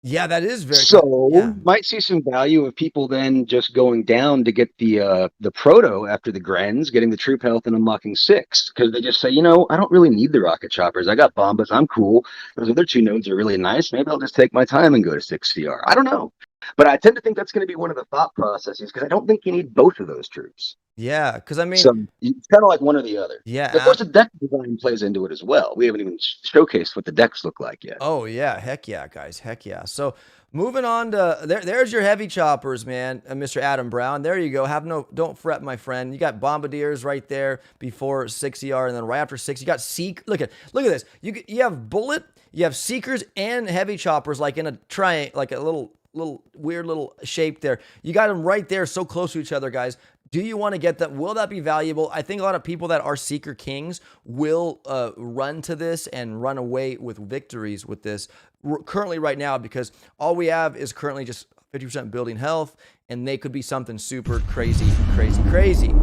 Yeah, that is very. So might see some value of people then just going down to get the proto after the Grens, getting the troop health and unlocking 6, because they just say, you know, I don't really need the rocket choppers. I got bombas. I'm cool. Those other 2 nodes are really nice. Maybe I'll just take my time and go to 6 CR. I don't know, but I tend to think that's going to be one of the thought processes because I don't think you need both of those troops. Yeah, because I mean, so it's kind of like one or the other. Yeah, of course, the deck design plays into it as well. We haven't even showcased what the decks look like yet. Oh yeah, heck yeah, guys, heck yeah. So moving on to there's your heavy choppers, man, Mr. Adam Brown. There you go. Don't fret, my friend. You got bombardiers right there before 6 ER, and then right after 6, you got Seek. Look at this. You have bullet, you have seekers and heavy choppers, like in a triangle, like a little weird little shape there. You got them right there, so close to each other, guys. Do you want to get that? Will that be valuable? I think a lot of people that are Seeker Kings will run to this and run away with victories with this currently right now, because all we have is currently just 50% building health, and they could be something super crazy, crazy, crazy.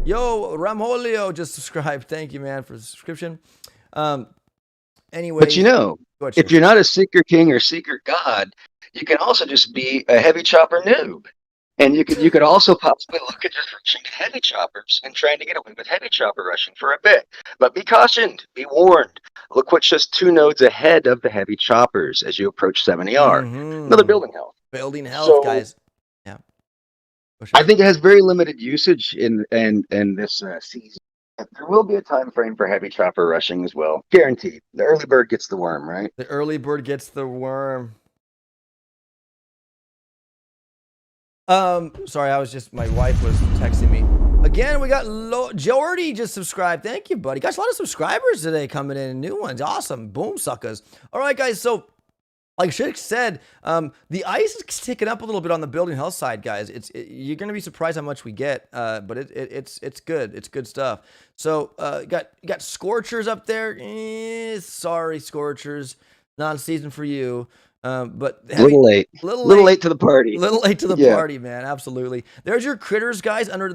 Yo, Ramholio just subscribed. Thank you, man, for the subscription. Anyway, But if you're not a Seeker King or Seeker God, you can also just be a heavy chopper noob. And you could also possibly look at just rushing heavy choppers and trying to get away with heavy chopper rushing for a bit. But be cautioned, be warned. Look what's just 2 nodes ahead of the heavy choppers as you approach 70R. Another building health. Building health, guys. Yeah. Sure. I think it has very limited usage in this season. There will be a time frame for heavy chopper rushing as well. Guaranteed. The early bird gets the worm, right? The early bird gets the worm. Sorry, my wife was texting me. Again, we got Jordy just subscribed. Thank you, buddy. Gosh, a lot of subscribers today coming in, new ones. Awesome. Boom suckers. All right, guys. So, like Shik said, the ice is ticking up a little bit on the building health side, guys. You're gonna be surprised how much we get, but it's good. It's good stuff. So, you got Scorchers up there. Sorry, Scorchers, non-season for you. But a little late to the party. Little late to the party, man. Absolutely. There's your critters, guys. Under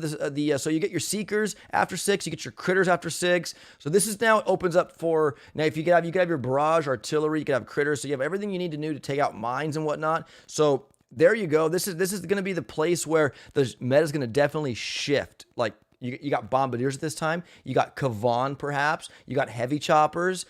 so you get your Seekers after 6. You get your critters after 6. So this is now opens up for now. If you could have your barrage artillery, you could have critters. So you have everything you need to do to take out mines and whatnot. So there you go. This is going to be the place where the meta is going to definitely shift. Like you got bombardiers at this time. You got Kavan, perhaps. You got heavy choppers.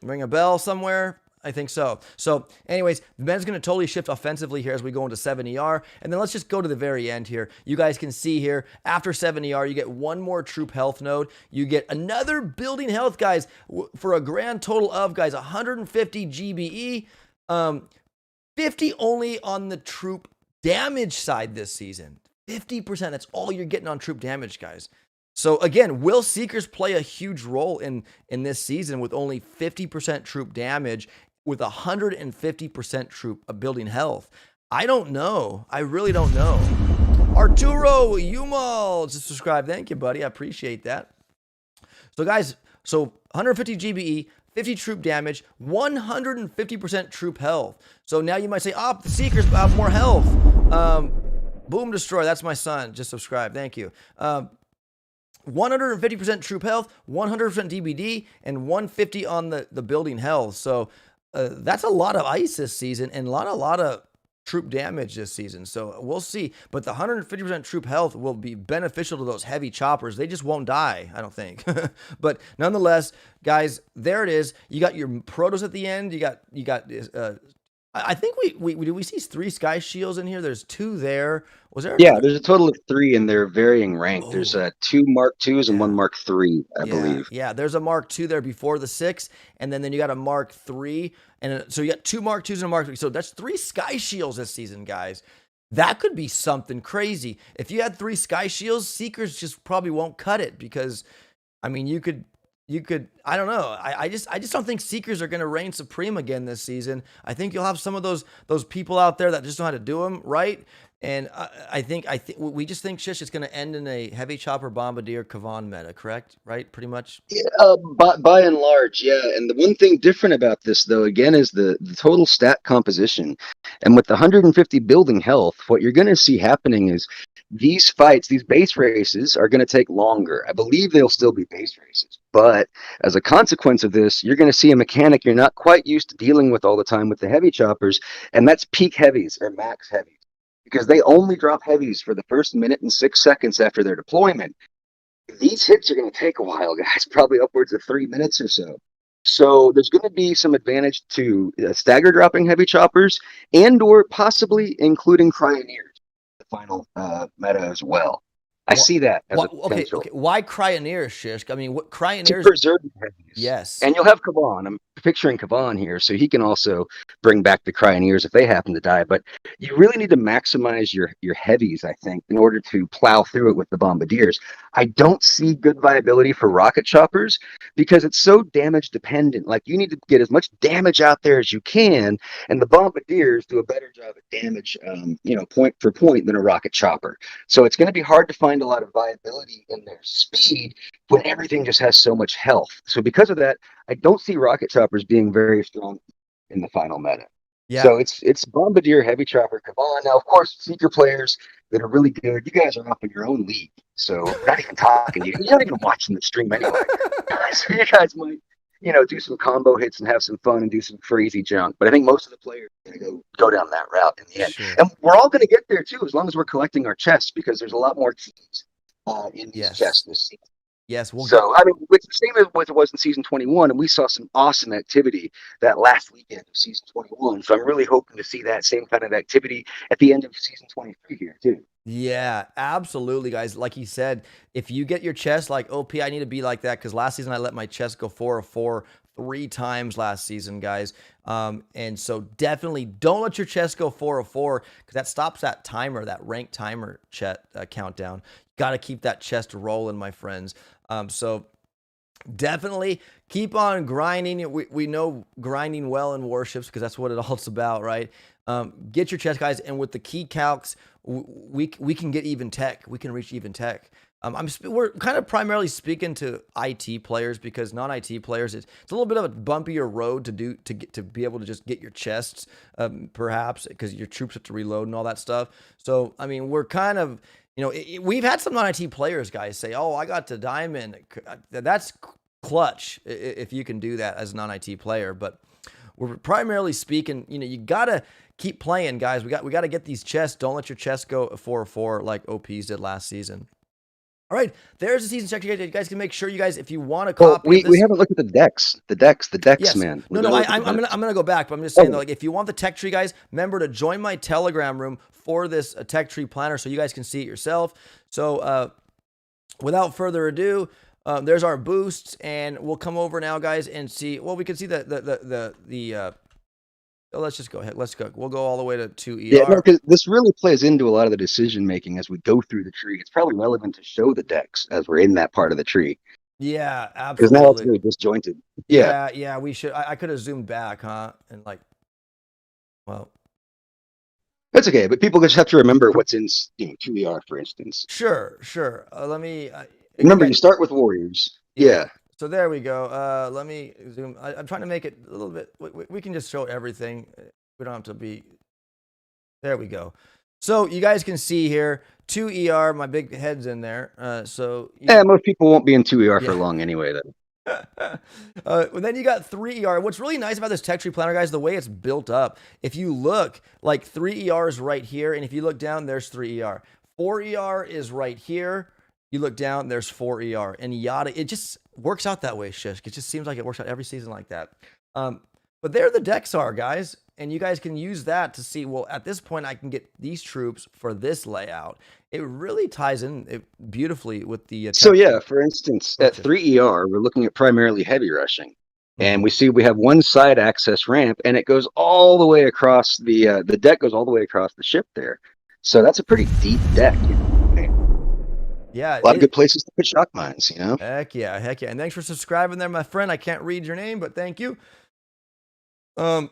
Ring a bell somewhere? I think so. So anyways, the meta's going to totally shift offensively here as we go into 70R. And then let's just go to the very end here. You guys can see here, after 70R, you get one more troop health node. You get another building health, guys, for a grand total of, guys, 150 GBE. 50 only on the troop damage side this season. 50%. That's all you're getting on troop damage, guys. So again, will Seekers play a huge role in this season with only 50% troop damage with 150% troop building health? I don't know. I really don't know. Arturo Yumal just subscribed. Thank you, buddy. I appreciate that. So guys, 150 GBE, 50 troop damage, 150% troop health. So now you might say, the Seekers have more health. Boom Destroy, that's my son. Just subscribe. Thank you. 150% troop health, 100% DBD, and 150 on the building health. So that's a lot of ice this season and a lot of troop damage this season. So we'll see. But the 150% troop health will be beneficial to those heavy choppers. They just won't die, I don't think. But nonetheless, guys, there it is. You got your protos at the end. You got I think we see 3 sky shields in here. There's 2 there. Was there? Yeah, there's a total of 3 in their varying rank. There's 2 Mark IIs and 1 Mark III, I believe. Yeah, there's a Mark II there before the 6, and then you got a Mark III, and so you got 2 Mark IIs and a Mark III. So that's 3 sky shields this season, guys. That could be something crazy. If you had 3 sky shields, Seekers just probably won't cut it, because I mean, you could I don't know. I just don't think Seekers are going to reign supreme again this season. I think you'll have some of those people out there that just know how to do them right. And I think we just think Shish is going to end in a heavy chopper bombardier Kavan meta, correct? Right? Pretty much. Yeah, by and large, yeah. And the one thing different about this, though, again, is the total stat composition. And with the 150 building health, what you're going to see happening is these fights, these base races, are going to take longer. I believe they'll still be base races. But as a consequence of this, you're going to see a mechanic you're not quite used to dealing with all the time with the heavy choppers, and that's peak heavies or max heavies. Because they only drop heavies for the first minute and 6 seconds after their deployment. These hits are going to take a while, guys, probably upwards of 3 minutes or so. So there's going to be some advantage to stagger dropping heavy choppers and or possibly including Cryoneers, the final meta as well. I see that as a Okay, potential. okay. Why Cryoneers, Shish? I mean, what To Cryoneers? preserve the heavies. Yes. And you'll have Kavan. I'm picturing Kavan here, so he can also bring back the Cryoneers if they happen to die. But you really need to maximize your heavies, I think, in order to plow through it with the Bombardiers. I don't see good viability for rocket choppers because it's so damage dependent. Like you need to get as much damage out there as you can, and the Bombardiers do a better job at damage, point for point than a rocket chopper. So it's going to be hard to find a lot of viability in their speed when everything just has so much health. So because of that, I don't see rocket choppers being very strong in the final meta. Yeah. So it's Bombardier, Heavy Chopper, Kavan. Now, of course, Seeker players that are really good. You guys are up in your own league, so we're not even talking to you. You're not even watching the stream anyway. So you guys might, do some combo hits and have some fun and do some crazy junk. But I think most of the players are going to go down that route in the end. Sure. And we're all going to get there too, as long as we're collecting our chests, because there's a lot more teams in these Yes. chests this season. Yes. So, I mean, it's the same as what it was in season 21, and we saw some awesome activity that last weekend of season 21. So I'm really hoping to see that same kind of activity at the end of season 23 here, too. Yeah, absolutely, guys. Like he said, if you get your chest like OP, I need to be like that because last season I let my chest go 4 of 4 3 times last season, guys. And so definitely don't let your chest go 4 of 4 because that stops that timer, that rank timer countdown. Got to keep that chest rolling, my friends. So definitely keep on grinding. We know grinding well in Warships because that's what it all's about, right? Get your chest, guys, and with the key calcs, we can get even tech. We can reach even tech. We're kind of primarily speaking to IT players because non-IT players, it's a little bit of a bumpier road to be able to just get your chests, perhaps because your troops have to reload and all that stuff. So I mean, we're kind of we've had some non-IT players, guys, say, "Oh, I got to diamond." That's clutch if you can do that as a non-IT player. But we're primarily speaking, you gotta keep playing, guys. We got to get these chests. Don't let your chests go 4 of 4 like OPs did last season. All right, there's the season check. You guys can make sure you guys, if you want a copy Well, of this, we haven't looked at the decks. The decks, yes, man. no, I'm gonna go back, but I'm just saying though, like if you want the tech tree, guys, remember to join my Telegram room for this tech tree planner so you guys can see it yourself. So without further ado, there's our boosts, and we'll come over now, guys, and see. Well, we can see let's just go ahead. Let's go. We'll go all the way to 2 ER. Yeah, no, because this really plays into a lot of the decision making as we go through the tree. It's probably relevant to show the decks as we're in that part of the tree. Yeah, absolutely. Because now it's really disjointed. Yeah, we should. I could have zoomed back, huh? And well, that's okay. But people just have to remember what's in 2ER, for instance. Sure. Let me. Remember, you start with Warriors. Yeah. So there we go. Let me zoom. I'm trying to make it a little bit. We can just show everything. We don't have to be. There we go. So you guys can see here 2 ER. My big head's in there. Most people won't be in 2 ER for long anyway, though. Then you got 3 ER. What's really nice about this tech tree planner, guys, the way it's built up. If you look, like 3 ER is right here, and if you look down, there's 3 ER. 4 ER is right here. You look down, there's 4 ER, and yada. It just works out that way, Shish. It just seems like it works out every season like that. But there the decks are, guys, and you guys can use that to see, well, at this point, I can get these troops for this layout. It really ties in beautifully with the... So, yeah, for instance, at 3 ER, we're looking at primarily heavy rushing. And we see we have one side access ramp, and it goes all the way across the deck goes all the way across the ship there. So that's a pretty deep deck. Yeah, a lot of good places to put shock mines, Heck yeah. And thanks for subscribing there, my friend. I can't read your name, but thank you. So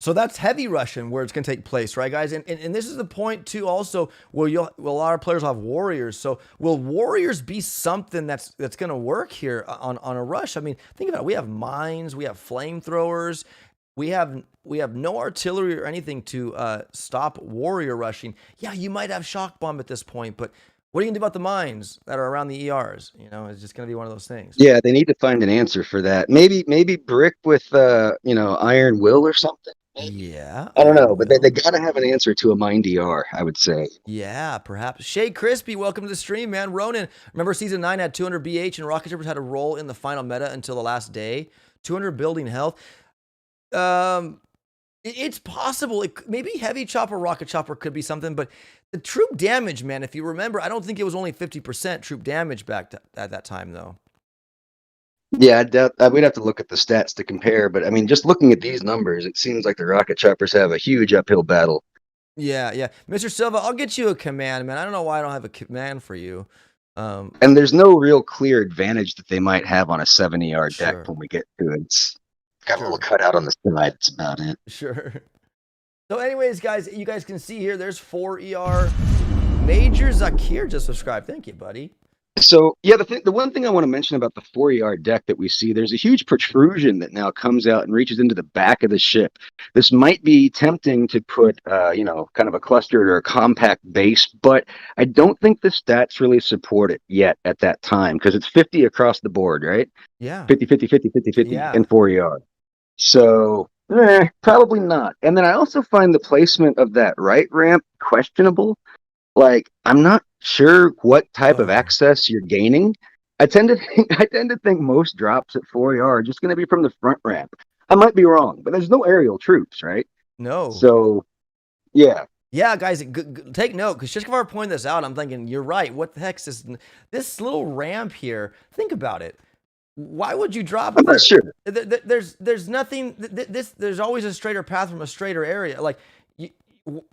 that's heavy rushing where it's going to take place, right, guys? And this is the point too. Also, a lot of players will have warriors. So will warriors be something that's going to work here on a rush? I mean, think about it. We have mines, we have flamethrowers. We have no artillery or anything to stop warrior rushing. Yeah, you might have shock bomb at this point, but what are you going to do about the mines that are around the ERs? It's just going to be one of those things. Yeah, they need to find an answer for that. Maybe brick with iron will or something. Yeah. I don't know, but they got to have an answer to a mine DR, I would say. Yeah, perhaps. Shay Crispy, welcome to the stream, man. Ronan, remember season 9 had 200 BH and rocket shippers had a role in the final meta until the last day. 200 building health. It's possible. Maybe heavy chopper, rocket chopper could be something, but the troop damage, man, if you remember, I don't think it was only 50% troop damage at that time, though. Yeah, I doubt, we'd have to look at the stats to compare, but I mean, just looking at these numbers, it seems like the rocket choppers have a huge uphill battle. Yeah, yeah. Mr. Silva, I'll get you a command, man. I don't know why I don't have a command for you. And there's no real clear advantage that they might have on a 70-yard deck Sure, when we get to it. It's got a little sure, cutout on the side. That's about it. sure. So anyways, guys, you guys can see here, there's 4 ER. Major Zakir just subscribed. Thank you, buddy. So yeah, the one thing I want to mention about the 4-yard deck that we see, there's a huge protrusion that now comes out and reaches into the back of the ship. This might be tempting to put, kind of a clustered or a compact base, but I don't think the stats really support it yet at that time because it's 50 across the board, right? Yeah. 50, 50, 50, 50, 50, Yeah. and 4-yard. So probably not. And then I also find the placement of that right ramp questionable. Like, I'm not sure what type of access you're gaining. I tend to think most drops at 4 are just going to be from the front ramp. I might be wrong, but there's no aerial troops, right? No. So, yeah. Yeah, guys, take note because Shishkavar pointed this out. I'm thinking, you're right. What the heck's this little ramp here? Think about it. Why would you drop I'm there? not sure. There's nothing. There's always a straighter path from a straighter area. Like,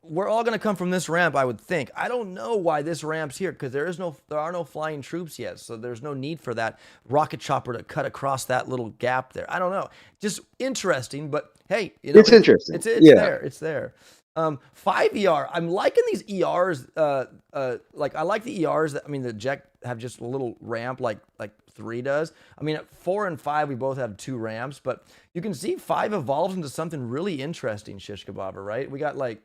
we're all going to come from this ramp, I would think. I don't know why this ramp's here because there are no flying troops yet, so there's no need for that rocket chopper to cut across that little gap there. I don't know. Just interesting, but hey, it's interesting. It's there. It's there. 5 ER. I'm liking these ERs. Like I like the ERs. The jet have just a little ramp like 3 does. I mean, at 4 and 5, we both have 2 ramps, but you can see 5 evolves into something really interesting, Shishkababa, right? We got like.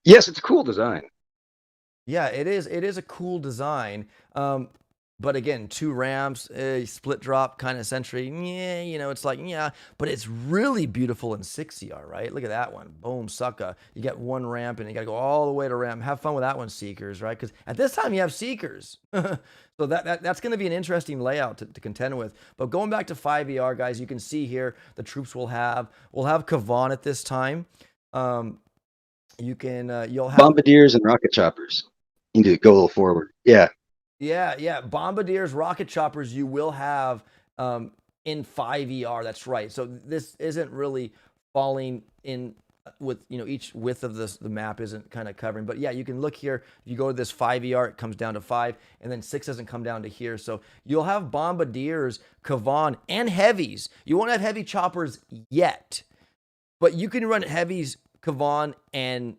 Yes, it's a cool design. Yeah, it is. It is a cool design. But again, 2 ramps, split drop kind of sentry. Yeah, it's like, yeah, but it's really beautiful in 6 ER, right? Look at that one. Boom, sucker. You get 1 ramp and you got to go all the way to ramp. Have fun with that one, Seekers, right? Because at this time you have Seekers. So that's going to be an interesting layout to contend with. But going back to 5 ER, guys, you can see here the troops will have Kavan at this time. You'll have Bombardiers and rocket choppers. You need to go a little forward. Yeah. Yeah. Bombardiers, rocket choppers, you will have in 5 ER. That's right. So this isn't really falling in with, each width of the map isn't kind of covering. But yeah, you can look here. If you go to this 5 ER, it comes down to 5, and then 6 doesn't come down to here. So you'll have Bombardiers, Kavan, and heavies. You won't have heavy choppers yet, but you can run heavies, Kavan, and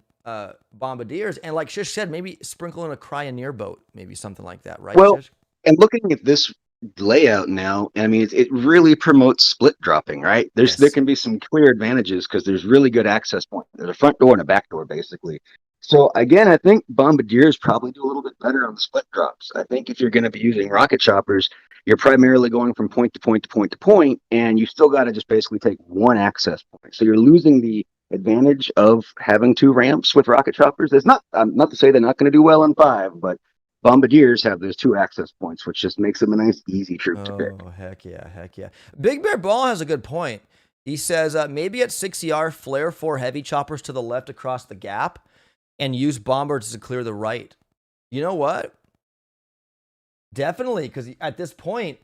Bombardiers, and like Shish said, maybe sprinkle in a Cryoneer boat, maybe something like that, right? Well, Shish? and looking at this layout now, I mean, it really promotes split dropping, right? There can be some clear advantages because there's really good access point. There's a front door and a back door, basically. So again, I think Bombardiers probably do a little bit better on the split drops. I think if you're going to be using rocket choppers, you're primarily going from point to point to point to point, and you still got to just basically take 1 access point. So you're losing the advantage of having 2 ramps with rocket choppers. It's not to say they're not going to do well in 5, but Bombardiers have those 2 access points, which just makes them a nice, easy troop to pick. Oh, heck yeah. Big Bear Ball has a good point. He says, maybe at 6 ER, flare 4 heavy choppers to the left across the gap and use bombers to clear the right. You know what? Definitely, because at this point,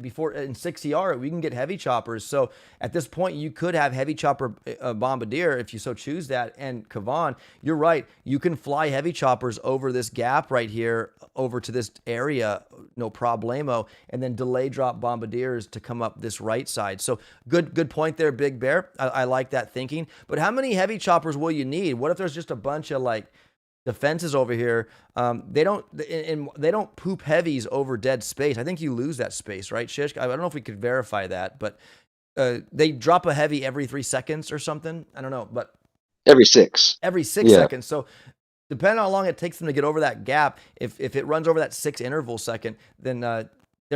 before in 6 ER, we can get heavy choppers. So at this point, you could have heavy chopper Bombardier if you so choose that. And Kavan, you're right. You can fly heavy choppers over this gap right here, over to this area, no problemo, and then delay drop Bombardiers to come up this right side. So good point there, Big Bear. I like that thinking. But how many heavy choppers will you need? What if there's just a bunch of like defenses over here? They don't poop heavies over dead space. I think you lose that space, right, Shish? I don't know if we could verify that, but they drop a heavy every 3 seconds or something. I don't know, but every 6. Every 6 seconds. So depending on how long it takes them to get over that gap, if it runs over that 6 interval second, then they're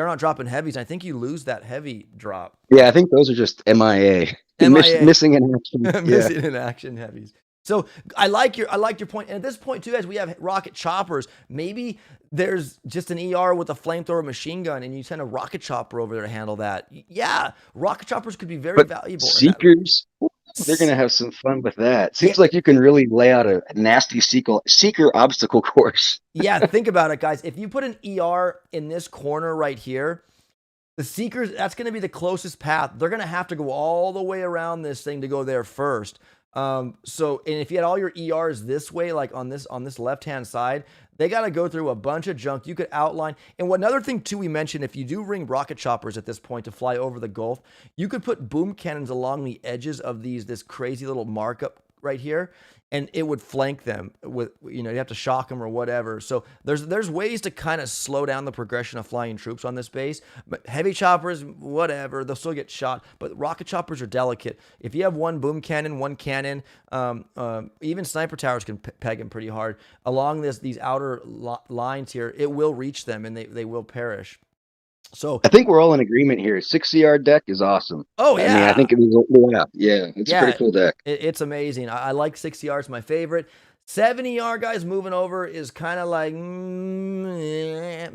not dropping heavies. I think you lose that heavy drop. Yeah, I think those are just MIA. Missing in action. Missing in action heavies. So I like your point. And at this point too, as we have rocket choppers, maybe there's just an ER with a flamethrower machine gun, and you send a rocket chopper over there to handle that. Yeah, rocket choppers could be very valuable. Seekers, They're gonna have some fun with that. Yeah, Seems like you can really lay out a nasty seeker obstacle course. yeah. Think about it, guys. If you put an ER in this corner right here, the Seekers, that's going to be the closest path. They're going to have to go all the way around this thing to go there first. So, and if you had all your ERs this way, like on this left-hand side, they got to go through a bunch of junk. You could outline. And one other thing too, we mentioned, if you do ring rocket choppers at this point to fly over the Gulf, you could put boom cannons along the edges of this crazy little markup right here, and it would flank them with, you have to shock them or whatever. So there's ways to kind of slow down the progression of flying troops on this base. But heavy choppers, whatever, they'll still get shot. But rocket choppers are delicate. If you have one boom cannon, one cannon, even sniper towers can peg them pretty hard along these outer lines here. It will reach them, and they will perish. So, I think we're all in agreement here. 60-yard deck is awesome. oh I mean, I yeah, think it's a pretty yeah, cool deck. it's amazing. I like 60 yards, my favorite. 70-yard guys moving over is kind of like meh,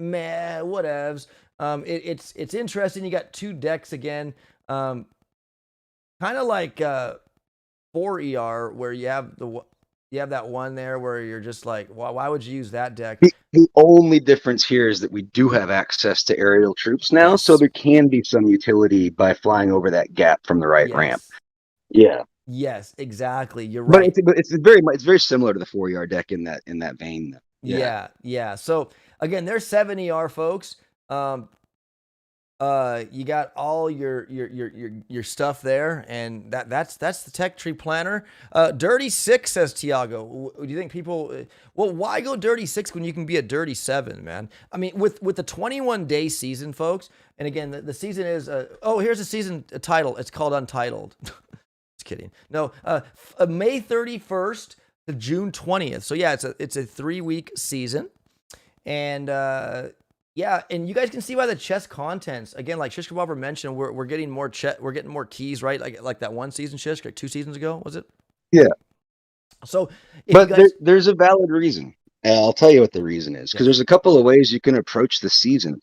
whatevs. It's interesting. You got two decks again, kind of like 4 where you have that one there where you're just like, why would you use that deck? The only difference here is that we do have access to aerial troops now, so Yes. there can be some utility by flying over that gap from the right ramp. Yes. Yeah, Yes, exactly. You're but right. it's very similar to the 4-yard deck in that vein. Though. Yeah. Yeah. So again, there's 70 folks. You got all your stuff there, and that's the tech tree planner. Dirty 6, says Tiago. Do you think people? Well, why go dirty 6 when you can be a dirty 7, man? I mean, with the 21-day season, folks. And again, the season is. Here's the season title. It's called Untitled. Just kidding. No, May 31st to June 20th. So yeah, it's a 3-week season, and yeah, and you guys can see by the chest contents again, like Shish Kebabber mentioned, we're getting more we're getting more keys, right? Like that one season, Shish, like 2 seasons ago, was it? Yeah. So, But there's a valid reason. I'll tell you what the reason is, because yeah. there's a couple of ways you can approach the season.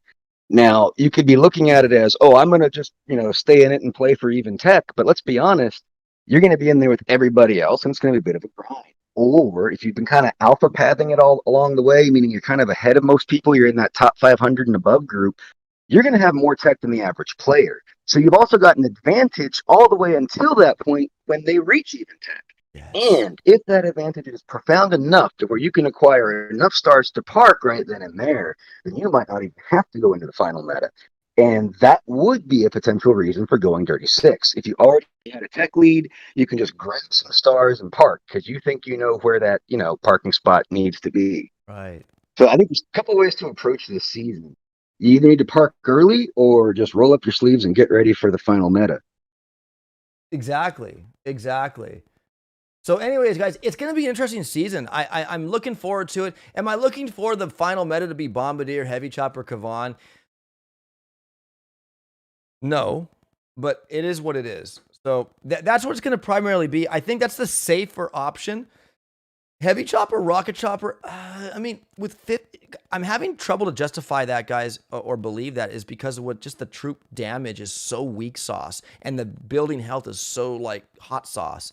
Now, you could be looking at it as, oh, I'm going to just, stay in it and play for even tech. But let's be honest, you're going to be in there with everybody else, and it's going to be a bit of a grind. Or if you've been kind of alpha pathing it all along the way, meaning you're kind of ahead of most people, you're in that top 500 and above group, you're going to have more tech than the average player. So you've also got an advantage all the way until that point when they reach even tech. Yes. And if that advantage is profound enough to where you can acquire enough stars to park right then and there, then you might not even have to go into the final meta. And that would be a potential reason for going dirty 6. If you already had a tech lead, you can just grab some stars and park because you think you know where that parking spot needs to be. Right. So I think there's a couple of ways to approach this season. You either need to park early or just roll up your sleeves and get ready for the final meta. Exactly. So, anyways, guys, it's going to be an interesting season. I'm looking forward to it. Am I looking for the final meta to be Bombardier, Heavy Chopper, Kavan? No, but it is what it is. So that's what it's going to primarily be. I think that's the safer option. Heavy chopper, rocket chopper. I mean, I'm having trouble to justify that, guys, or believe that is because of what just the troop damage is so weak sauce, and the building health is so like hot sauce.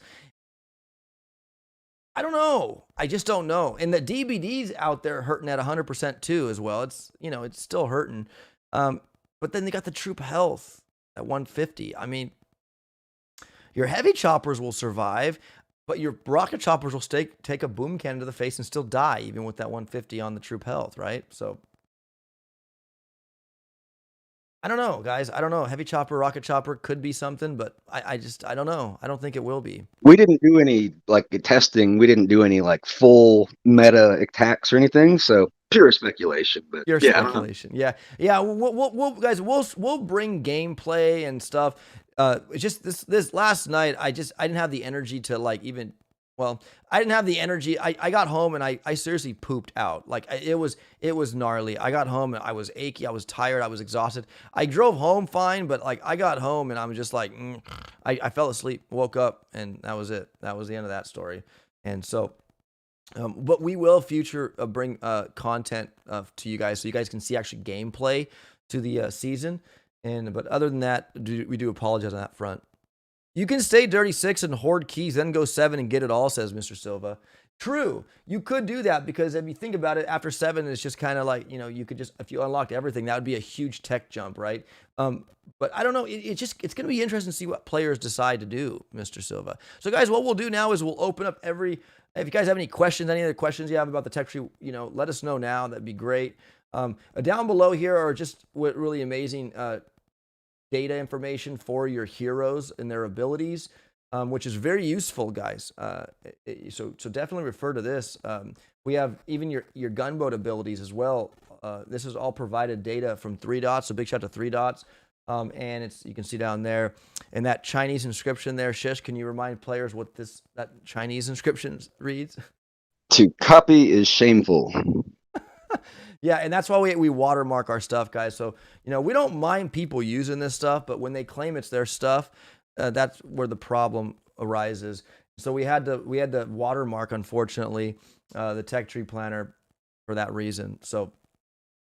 I don't know. I just don't know. And the DBD's out there hurting at 100% too, as well. It's it's still hurting. But then they got the troop health at 150. I mean, your heavy choppers will survive, but your rocket choppers will take a boom cannon to the face and still die, even with that 150 on the troop health, right? So, I don't know, guys. I don't know. Heavy chopper, rocket chopper could be something, but I don't know. I don't think it will be. We didn't do any testing. We didn't do any full meta attacks or anything. So pure speculation. But Pure speculation. Yeah. We'll guys, we'll bring gameplay and stuff. Just this last night, I didn't have the energy to even. Well, I didn't have the energy. I got home and I seriously pooped out. It was gnarly. I got home and I was achy. I was tired. I was exhausted. I drove home fine, but I got home and I was just I fell asleep, woke up, and that was it. That was the end of that story. And so, but we will bring content to you guys so you guys can see actually gameplay to the season. But other than that, we do apologize on that front. You can stay dirty 6 and hoard keys, then go 7 and get it all, says Mr. Silva. True. You could do that because if you think about it, after 7, it's just kind of like, you could just, if you unlocked everything, that would be a huge tech jump, right? But I don't know. It's going to be interesting to see what players decide to do, Mr. Silva. So, guys, what we'll do now is we'll open up if you guys have any questions, any other questions you have about the tech tree, let us know now. That'd be great. Down below here are just what really amazing data information for your heroes and their abilities, which is very useful, guys. So definitely refer to this. We have even your gunboat abilities as well. This is all provided data from 3 dots. So big shout out to 3 dots. And you can see down there, and that Chinese inscription there. Shish, can you remind players what that Chinese inscription reads? To copy is shameful. Yeah, and that's why we watermark our stuff, guys. So, we don't mind people using this stuff, but when they claim it's their stuff, that's where the problem arises. So we had to watermark, unfortunately, the tech tree planner for that reason. So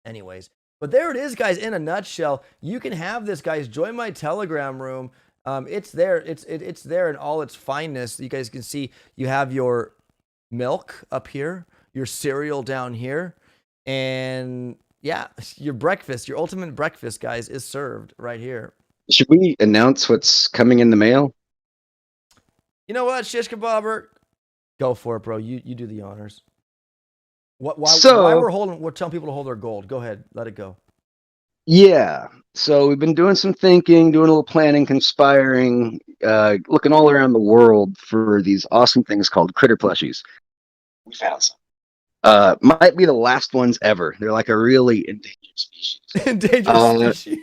anyways, but there it is, guys, in a nutshell. You can have this, guys. Join my Telegram room. It's there. It's there in all its fineness. You guys can see you have your milk up here, your cereal down here. And yeah, your breakfast, your ultimate breakfast, guys, is served right here. Should we announce what's coming in the mail? You know what, Shish Kebabber? Go for it, bro. You do the honors. Why we're telling people to hold their gold. Go ahead. Let it go. Yeah. So we've been doing some thinking, doing a little planning, conspiring, looking all around the world for these awesome things called critter plushies. We found some. Might be the last ones ever. They're like a really endangered species. Endangered species.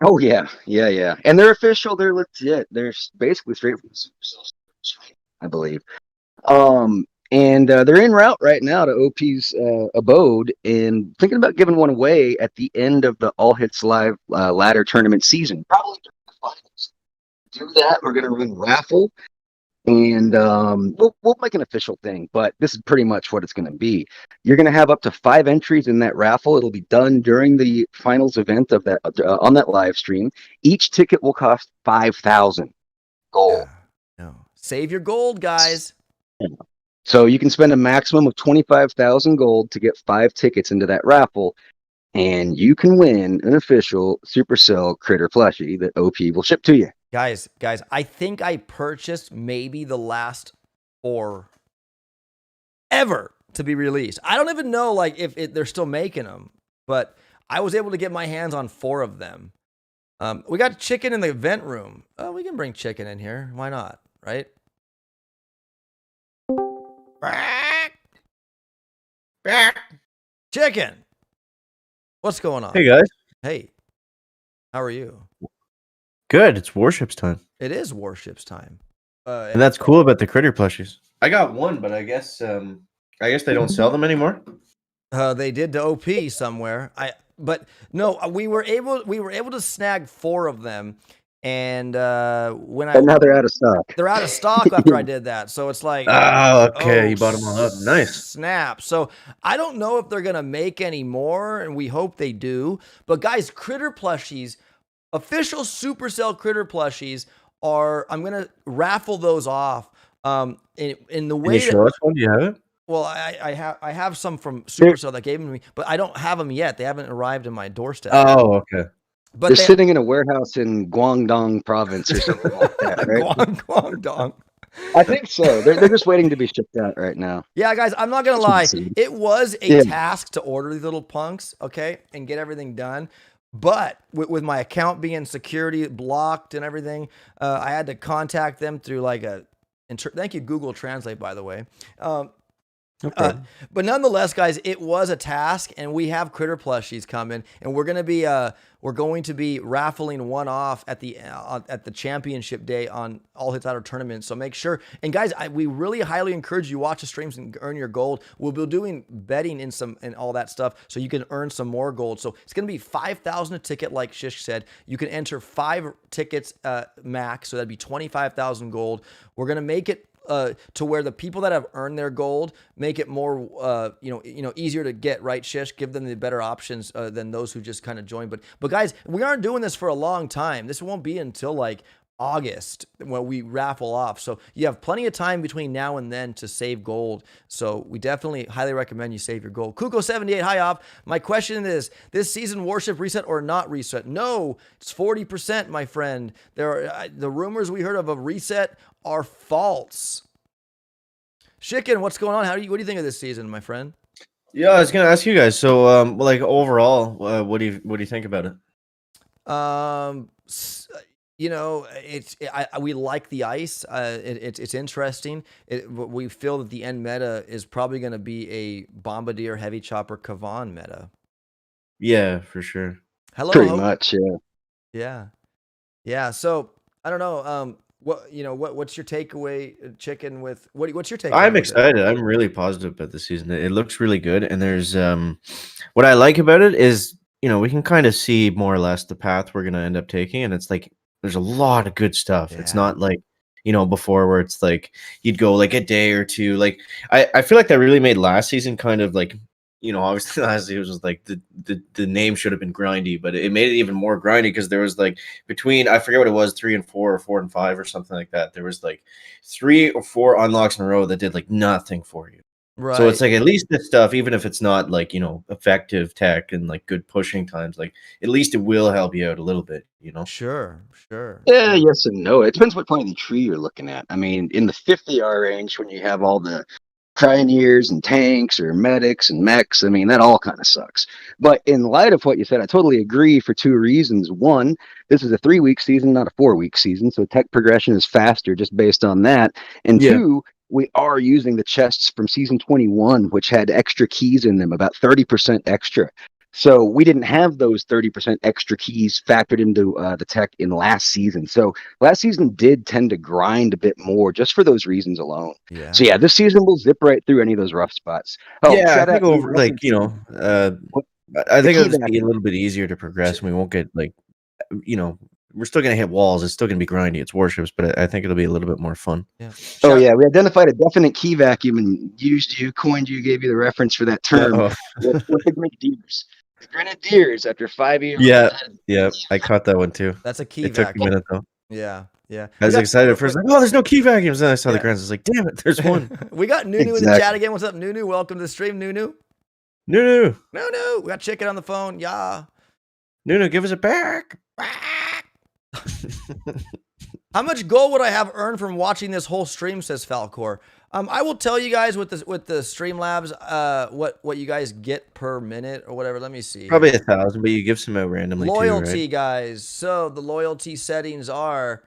Oh yeah. And they're official. They're legit. They're basically straight from the Supercell, I believe. And they're en route right now to OP's abode, and thinking about giving one away at the end of the All Hits Live ladder tournament season. Probably during the finals. Do that. We're gonna run a raffle. And we'll make an official thing, but this is pretty much what it's going to be. You're going to have up to 5 entries in that raffle. It'll be done during the finals event of that on that live stream. Each ticket will cost 5,000 gold. Yeah. No. Save your gold, guys. So you can spend a maximum of 25,000 gold to get 5 tickets into that raffle, and you can win an official Supercell critter plushie that OP will ship to you. Guys, I think I purchased maybe the last 4 ever to be released. I don't even know if they're still making them, but I was able to get my hands on 4 of them. We got chicken in the event room. Oh, we can bring chicken in here. Why not, right? Chicken! What's going on? Hey, guys. Hey, how are you? Good. It's Warships time. It is Warships time. And that's cool about the critter plushies. I got one, but I guess they don't sell them anymore. They did to OP somewhere. But no, we were able to snag 4 of them, and but now they're out of stock. They're out of stock after I did that. So it's like, oh, okay, you bought them all up. Nice. Snap. So I don't know if they're gonna make any more, and we hope they do. But guys, critter plushies. Official Supercell critter plushies I'm gonna raffle those off. In the way. Can you show us one? Do you have it? Well, I have some from Supercell that gave them to me, but I don't have them yet. They haven't arrived in my doorstep. Oh, okay. But they're sitting in a warehouse in Guangdong province or something like that, right? Guangdong. I think so. They're just waiting to be shipped out right now. Yeah, guys, I'm not gonna lie. It was a task to order these little punks, okay, and get everything done. But with my account being security blocked and everything, I had to contact them through thank you, Google Translate, by the way. But nonetheless, guys, it was a task, and we have critter plushies coming, and we're going to be raffling one off at the championship day on All Hits Ladder tournament. So make sure, and guys, we really highly encourage you to watch the streams and earn your gold. We'll be doing betting and all that stuff, so you can earn some more gold. So it's going to be 5,000 a ticket, like Shish said. You can enter 5 tickets max, so that'd be 25,000 gold. We're going to make it to where the people that have earned their gold make it more, easier to get, right, Shish? Give them the better options than those who just kind of join. But guys, we aren't doing this for a long time. This won't be until August when we raffle off. So you have plenty of time between now and then to save gold. So we definitely highly recommend you save your gold. Kuko78, hi op. My question is, this season Warship reset or not reset? No, it's 40%, my friend. The rumors we heard of a reset are false. Chicken, what's going on? What do you think of this season, my friend? Yeah, I was gonna ask you guys. So, like overall, what do you think about it? We like the ice. It's interesting. We feel that the end meta is probably going to be a Bombardier Heavy Chopper Kavan meta. Yeah, for sure. Hello, Pretty much, yeah. So I don't know. What's your takeaway, Chicken? With what's your takeaway? I'm excited. I'm really positive about the season. It looks really good, and there's what I like about it is we can kind of see more or less the path we're gonna end up taking, and it's like there's a lot of good stuff. Yeah. It's not like before where it's like you'd go like a day or two. Like I feel like that really made last season kind of like obviously last year was just like the name should have been grindy, but it made it even more grindy because there was like between I forget what it was 3 and 4 or 4 and 5 or something like that. There was like 3 or 4 unlocks in a row that did like nothing for you. Right. So it's like at least this stuff, even if it's not like effective tech and like good pushing times, like at least it will help you out a little bit. Sure. Yeah, yes and no. It depends what point of the tree you're looking at. I mean, in the 50R range, when you have all the pioneers and tanks or medics and mechs, I mean, that all kind of sucks. But in light of what you said, I totally agree for 2 reasons. One, this is a 3-week season, not a 4-week season, so tech progression is faster just based on that. And Yeah. 2, we are using the chests from season 21, which had extra keys in them, about 30% extra. So we didn't have those 30% extra keys factored into the tech in last season. So last season did tend to grind a bit more just for those reasons alone. Yeah. So yeah, this season will zip right through any of those rough spots. Oh, yeah, shout I think out over like I think it'll just be a little bit easier to progress, and we won't get like we're still gonna hit walls. It's still gonna be grindy. It's Warships, but I think it'll be a little bit more fun. Yeah. Oh yeah, we identified a definite key vacuum and coined you, gave you the reference for that term with the Grenadiers. The Grenadiers after 5 years. Yeah, I caught that one too. That's a key It took a vacuum. minute though. Yeah. I was excited at first, like, oh, there's no key vacuums. Then I saw the grants. I was like, damn it, there's one. We got Nunu in the chat again. What's up, Nunu? Welcome to the stream, Nunu. Nunu. We got Chicken on the phone. Yeah. Nunu, give us a back. How much gold would I have earned from watching this whole stream, says Falcor. I will tell you guys with the Streamlabs what you guys get per minute or whatever. Let me see. Probably 1,000, but you give some out randomly loyalty, too, right? guys. So the loyalty settings are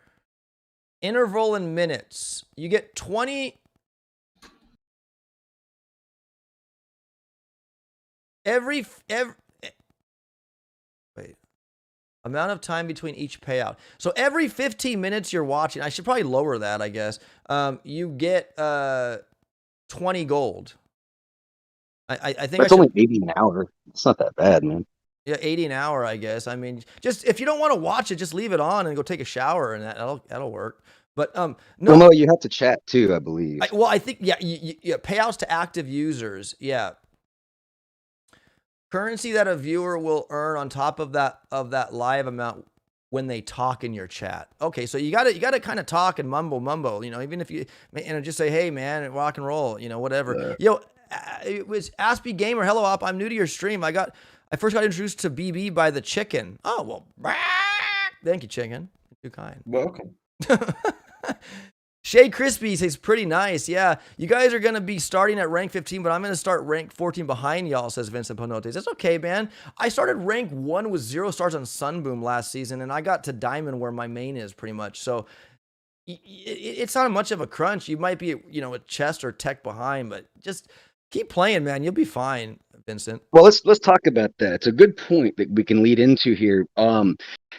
interval in minutes. You get 20 every wait. Amount of time between each payout. So every 15 minutes you're watching, I should probably lower that, I guess. You get 20 gold. I think it's only 80 an hour. It's not that bad, man. Yeah, 80 an hour, I guess. I mean, just if you don't want to watch it, just leave it on and go take a shower, and that'll work. But no, well, no, you have to chat too, I believe. I think payouts to active users, yeah. Currency that a viewer will earn on top of that live amount when they talk in your chat. Okay, so you gotta kind of talk and mumble, even if you just say, hey man, rock and roll, whatever. It was Aspie Gamer. Hello op, I'm new to your stream. I first got introduced to BB by the Chicken. Oh well, thank you, Chicken. You're too kind. Welcome. Shay Crispy says pretty nice. Yeah, you guys are going to be starting at rank 15, but I'm going to start rank 14 behind y'all, says Vincent Panotes. That's okay, man. I started rank 1 with 0 stars on Sunboom last season, and I got to Diamond where my main is pretty much. So it's not much of a crunch. You might be, a chest or tech behind, but just keep playing, man. You'll be fine, Vincent. Well, let's talk about that. It's a good point that we can lead into here.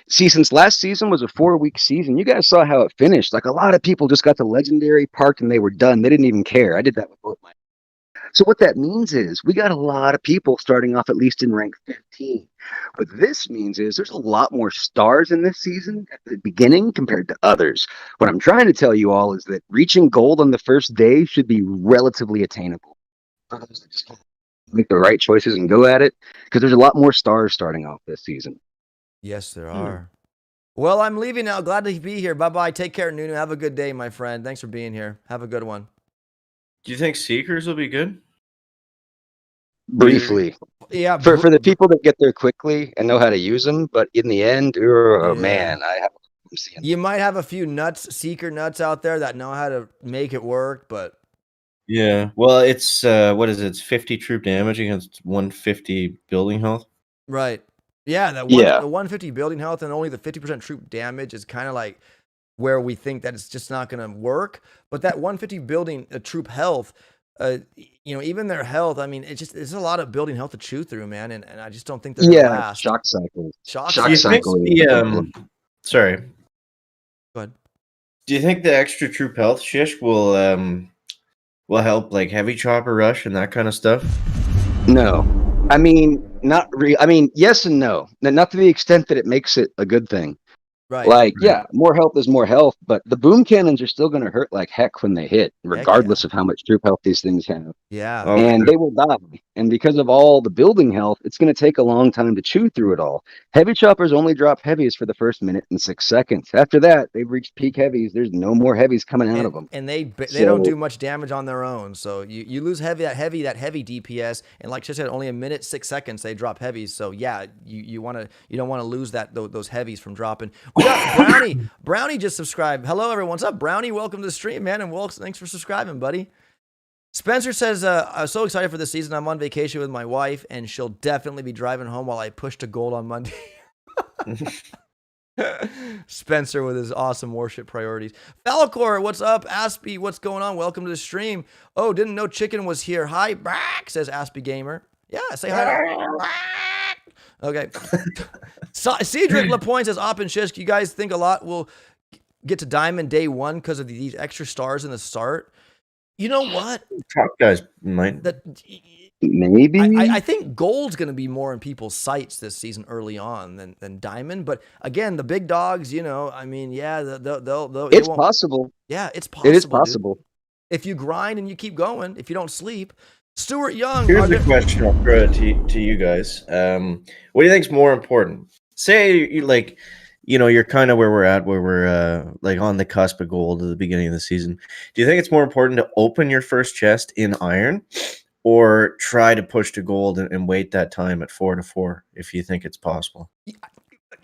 See, since last season was a 4-week season, you guys saw how it finished. Like a lot of people just got the legendary, parked, and they were done. They didn't even care. I did that with both my. So what that means is we got a lot of people starting off at least in rank 15. What this means is there's a lot more stars in this season at the beginning compared to others. What I'm trying to tell you all is that reaching gold on the first day should be relatively attainable. Make the right choices and go at it, because there's a lot more stars starting off this season. Yes, there are. Well, I'm leaving now. Glad to be here. Bye-bye. Take care, Nunu. Have a good day, my friend. Thanks for being here. Have a good one. Do you think Seekers will be good? Briefly, Yeah. for the people that get there quickly and know how to use them, but in the end, oh man, I'm seeing You might have a few seeker nuts out there that know how to make it work, but Yeah. Well, it's what is it? It's 50 troop damage against 150 building health. right. Yeah, the 150 building health and only the 50% troop damage is kind of like where we think that it's just not going to work. But that 150 building troop health, even their health, I mean, it's a lot of building health to chew through, man. And I just don't think they're going to last. shock cycle. Shock Do you think cycle. sorry. Go ahead. Do you think the extra troop health shish will help like heavy chopper rush and that kind of stuff? No. I mean, not really. I mean, yes and no. Not to the extent that it makes it a good thing. Right. Like, yeah, more health is more health, but the boom cannons are still going to hurt like heck when they hit, regardless of how much troop health these things have. Yeah. And they will die. And because of all the building health, it's going to take a long time to chew through it all. Heavy choppers only drop heavies for the first minute and 6 seconds. After that, they've reached peak heavies. There's no more heavies coming out of them. And they don't do much damage on their own. So you lose that heavy DPS. And like I said, only a minute, 6 seconds, they drop heavies. So yeah, you don't want to lose those heavies from dropping. We got Brownie. Brownie just subscribed. Hello, everyone. What's up, Brownie? Welcome to the stream, man. And thanks for subscribing, buddy. Spencer says, I'm so excited for this season. I'm on vacation with my wife, and she'll definitely be driving home while I push to gold on Monday. Spencer with his awesome warship priorities. Falcor, what's up? Aspie, what's going on? Welcome to the stream. Oh, didn't know Chicken was here. Hi, Brack, says Aspie Gamer. Yeah, say hi. Okay. Cedric LaPointe says, Op and Shish, you guys think a lot will get to Diamond day one because of these extra stars in the start? You know what? Top guys might. Maybe. I think gold's going to be more in people's sights this season early on than diamond. But again, the big dogs, I mean, yeah, they'll it's possible. Yeah, it's possible. It is possible. Dude. If you grind and you keep going, if you don't sleep. Stuart Young. Here's the question I'll throw to you guys. What do you think is more important? Say you're kind of where we're at, where we're like on the cusp of gold at the beginning of the season. Do you think it's more important to open your first chest in iron, or try to push to gold and wait that time at 4 to 4 if you think it's possible?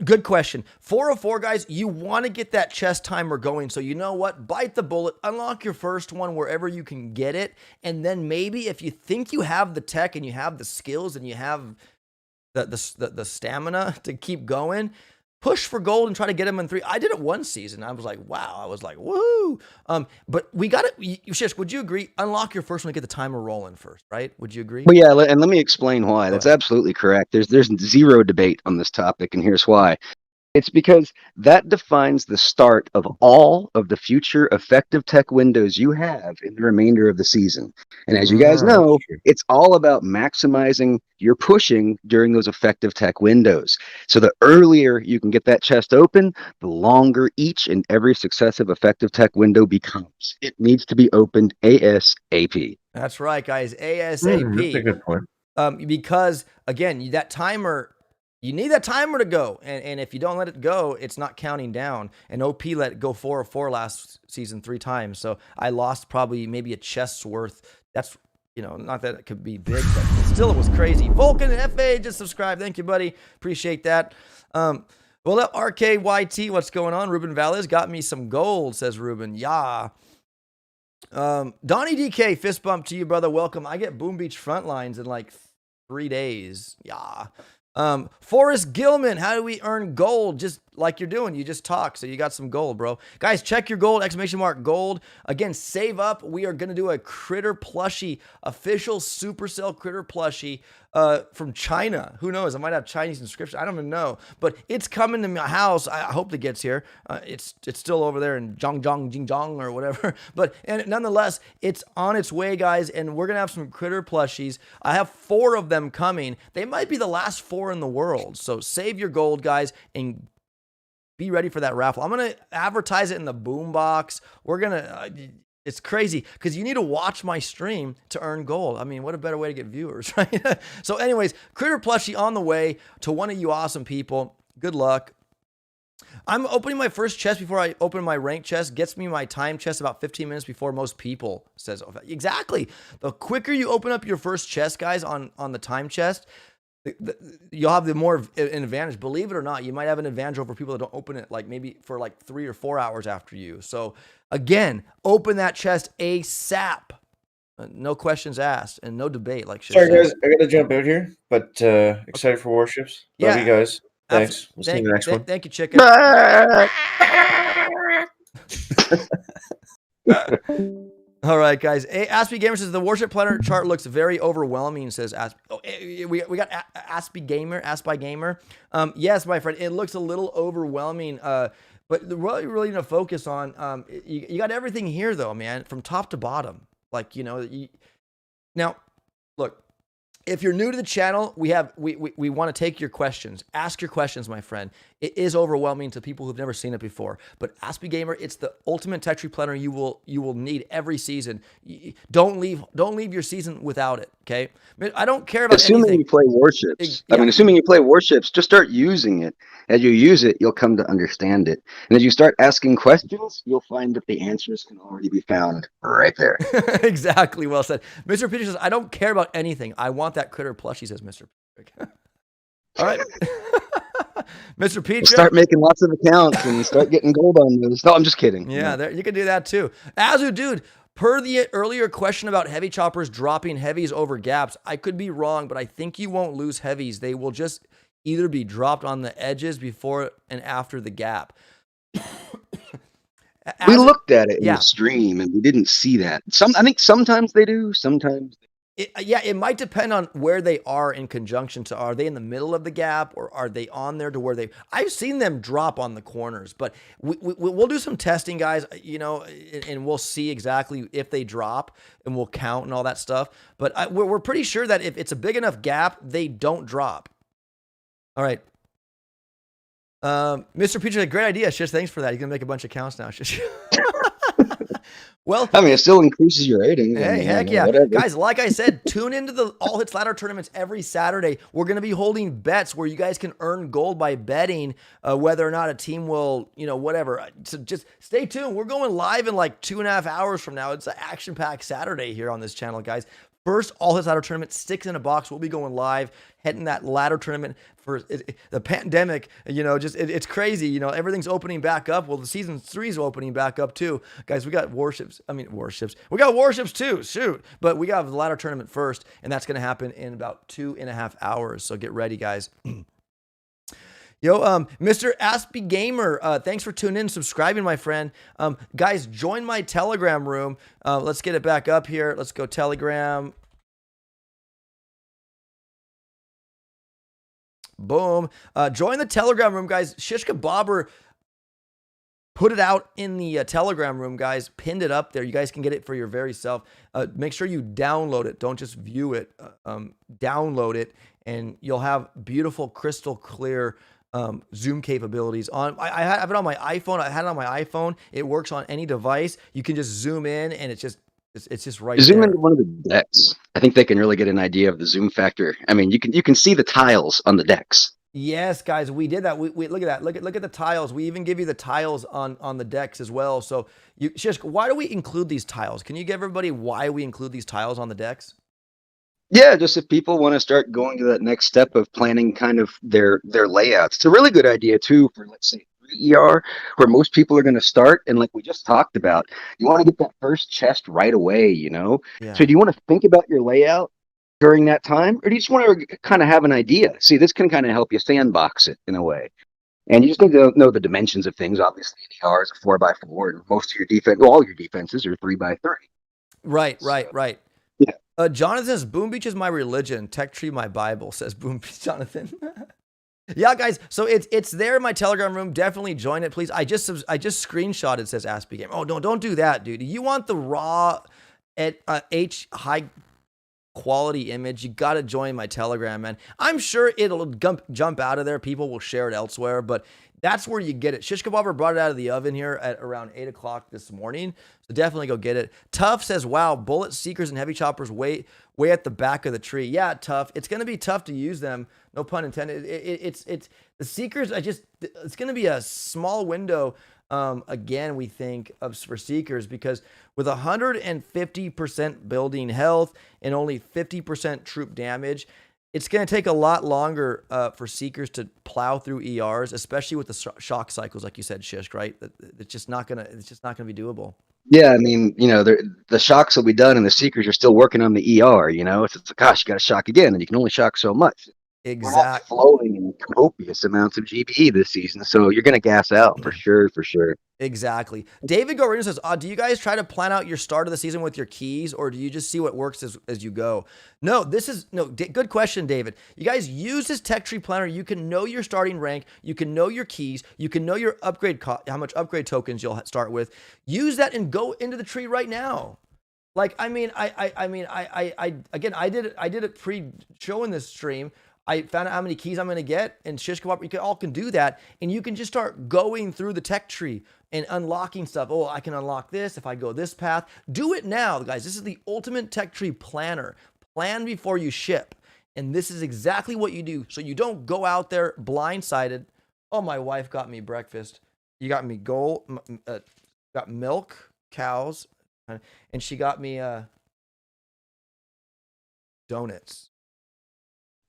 Good question. 404, guys, you want to get that chest timer going. So you know what? Bite the bullet. Unlock your first one wherever you can get it. And then maybe if you think you have the tech and you have the skills and you have the stamina to keep going, push for gold and try to get them in 3. I did it one season. I was like, wow. I was like, woo. But we got it. Shish, would you agree? Unlock your first one to get the timer rolling first, right? Would you agree? Well, yeah, and let me explain why. That's absolutely correct. There's zero debate on this topic, and here's why. It's because that defines the start of all of the future effective tech windows you have in the remainder of the season. And as you guys know, it's all about maximizing your pushing during those effective tech windows. So the earlier you can get that chest open, the longer each and every successive effective tech window becomes. It needs to be opened ASAP. That's right, guys. ASAP. That's a good point. Because, again, you need that timer to go, and if you don't let it go, it's not counting down. And OP let it go 404 last season 3 times, so I lost probably maybe a chest's worth. That's, not that it could be big, but still it was crazy. Vulcan FA just subscribed. Thank you, buddy. Appreciate that. Well, up RKYT, what's going on? Ruben Valles got me some gold, says Ruben. Yeah. Donnie DK, fist bump to you, brother. Welcome. I get Boom Beach Frontlines in like 3 days. Yeah. Forrest Gilman, how do we earn gold? Just like you're doing, you just talk, so you got some gold, bro. Guys, check your gold, !gold. Again, save up. We are going to do a Critter plushie, official Supercell Critter plushie from China. Who knows? I might have Chinese inscription. I don't even know, but it's coming to my house. I hope it gets here. It's still over there in Zhangjiang or whatever, but nonetheless, it's on its way, guys, and we're going to have some Critter plushies. I have 4 of them coming. They might be the last 4 in the world, so save your gold, guys, and be ready for that raffle. I'm going to advertise it in the boombox. We're going to, it's crazy because you need to watch my stream to earn gold. I mean, what a better way to get viewers, right? So anyways, Critter plushie on the way to one of you awesome people. Good luck. I'm opening my first chest before I open my ranked chest. Gets me my time chest about 15 minutes before most people. Says exactly. The quicker you open up your first chest, guys, on the time chest, you'll have the more an advantage. Believe it or not, you might have an advantage over people that don't open it like maybe for like 3 or 4 hours after you. So again, open that chest ASAP. No questions asked and no debate. Like Sorry, guys, I gotta jump out here, but excited for Warships. Love Yeah, you guys. Thanks. We'll see you in the next one. Thank you, chicken. All right, guys. Aspie Gamer says the Warship Planner chart looks very overwhelming. Says Aspie. Oh, we got Aspie Gamer. Yes, my friend. It looks a little overwhelming. But really to focus on. You got everything here though, man, from top to bottom. Like now, look. If you're new to the channel, we want to take your questions. Ask your questions, my friend. It is overwhelming to people who've never seen it before. But Aspie Gamer, it's the ultimate tech tree planner you will need every season. Don't leave your season without it. Okay. I don't care about assuming anything. you play Warships. Yeah. I mean, assuming you play Warships, just start using it. As you use it, you'll come to understand it. And as you start asking questions, you'll find that the answers can already be found right there. Exactly. Well said. Mr. Peter says, I don't care about anything. I want that critter plushie, says Mr. Peter. All right. Mr. Peter. Start making lots of accounts and start getting gold on those. No, I'm just kidding. Yeah, there, you can do that too. Azu, dude, per the earlier question about heavy choppers dropping heavies over gaps, I could be wrong, but I think you won't lose heavies. They will just either be dropped on the edges before and after the gap. We looked at it in the stream and we didn't see that. I think sometimes they do, sometimes. It might depend on where they are in conjunction to, are they in the middle of the gap or are they on there to where I've seen them drop on the corners, but we'll do some testing, guys, and we'll see exactly if they drop and we'll count and all that stuff. But we're pretty sure that if it's a big enough gap, they don't drop. All right. Mr. Peter, a great idea. Shish, thanks for that. He's going to make a bunch of counts now. Well, I mean, it still increases your rating. Hey, heck yeah. Whatever. Guys, like I said, tune into the All Hits Ladder tournaments every Saturday. We're going to be holding bets where you guys can earn gold by betting whether or not a team will, whatever. So just stay tuned. We're going live in like 2.5 hours from now. It's an action-packed Saturday here on this channel, guys. First All Hits Ladder tournament, 6 in a box. We'll be going live, heading that ladder tournament for the pandemic. It's crazy. Everything's opening back up. Well, the season 3 is opening back up too, guys. We got Warships. We got Warships too. Shoot, but we got the ladder tournament first, and that's going to happen in about 2.5 hours. So get ready, guys. Yo, Mr. Aspie Gamer, thanks for tuning in, subscribing, my friend. Guys, join my Telegram room. Let's get it back up here. Let's go Telegram. Boom. Join the Telegram room, guys. Shishka Bobber put it out in the Telegram room, guys. Pinned it up there. You guys can get it for your very self. Make sure you download it. Don't just view it. Download it, and you'll have beautiful, crystal clear Zoom capabilities. I have it on my iPhone. I had it on my iPhone. It works on any device. You can just zoom in, and it's just right zoom there. into one of the decks. I think they can really get an idea of the zoom factor. I mean, you can see the tiles on the decks. Yes, guys, we did that. We look at that. Look at the tiles. We even give you the tiles on the decks as well. So, Shishka, why do we include these tiles? Can you give everybody why we include these tiles on the decks? Yeah, just if people want to start going to that next step of planning kind of their layouts. It's a really good idea too for, let's say, ER, where most people are going to start. And like we just talked about, you want to get that first chest right away, Yeah. So do you want to think about your layout during that time, or do you just want to kind of have an idea? See, this can kind of help you sandbox it in a way. And you just need to know the dimensions of things. Obviously, an ER is a 4x4, and most of your defense, all your defenses are 3x3. Right. Yeah. Jonathan says, Boom Beach is my religion. Tech Tree my Bible, says Boom Beach Jonathan. Yeah, guys. So it's there in my Telegram room. Definitely join it, please. I just screenshotted, says Aspie Game. Oh, no, don't do that, dude. You want the raw at high quality image, you got to join my Telegram, man. I'm sure it'll jump out of there. People will share it elsewhere, but That's where you get it. Shish Kebabber brought it out of the oven here at around 8 o'clock this morning. So definitely go get it. Tough says, wow, bullet seekers and heavy choppers way at the back of the tree. Yeah, Tough. It's going to be tough to use them. No pun intended. It's the seekers. It's going to be a small window. Again, we think for seekers, because with 150% building health and only 50% troop damage, it's going to take a lot longer for seekers to plow through ERs, especially with the shock cycles, like you said, Shish. Right? It's just not gonna be doable. Yeah, I mean, the shocks will be done, and the seekers are still working on the ER. It's like, gosh, you got to shock again, and you can only shock so much. We're not Exactly. flowing in copious amounts of GBE this season, so you're going to gas out for sure, for sure. Exactly. David Gorino says, do you guys try to plan out your start of the season with your keys, or do you just see what works as you go? No, good question, David. You guys use this tech tree planner. You can know your starting rank. You can know your keys. You can know your upgrade how much upgrade tokens you'll start with. Use that and go into the tree right now. Like, I did it pre-showing this stream. I found out how many keys I'm going to get, and Shish Kebab, you all can do that, and you can just start going through the tech tree and unlocking stuff. Oh, I can unlock this if I go this path. Do it now, guys. This is the ultimate tech tree planner. Plan before you ship, and this is exactly what you do, so you don't go out there blindsided. Oh, my wife got me breakfast. You got me got milk, cows, and she got me donuts.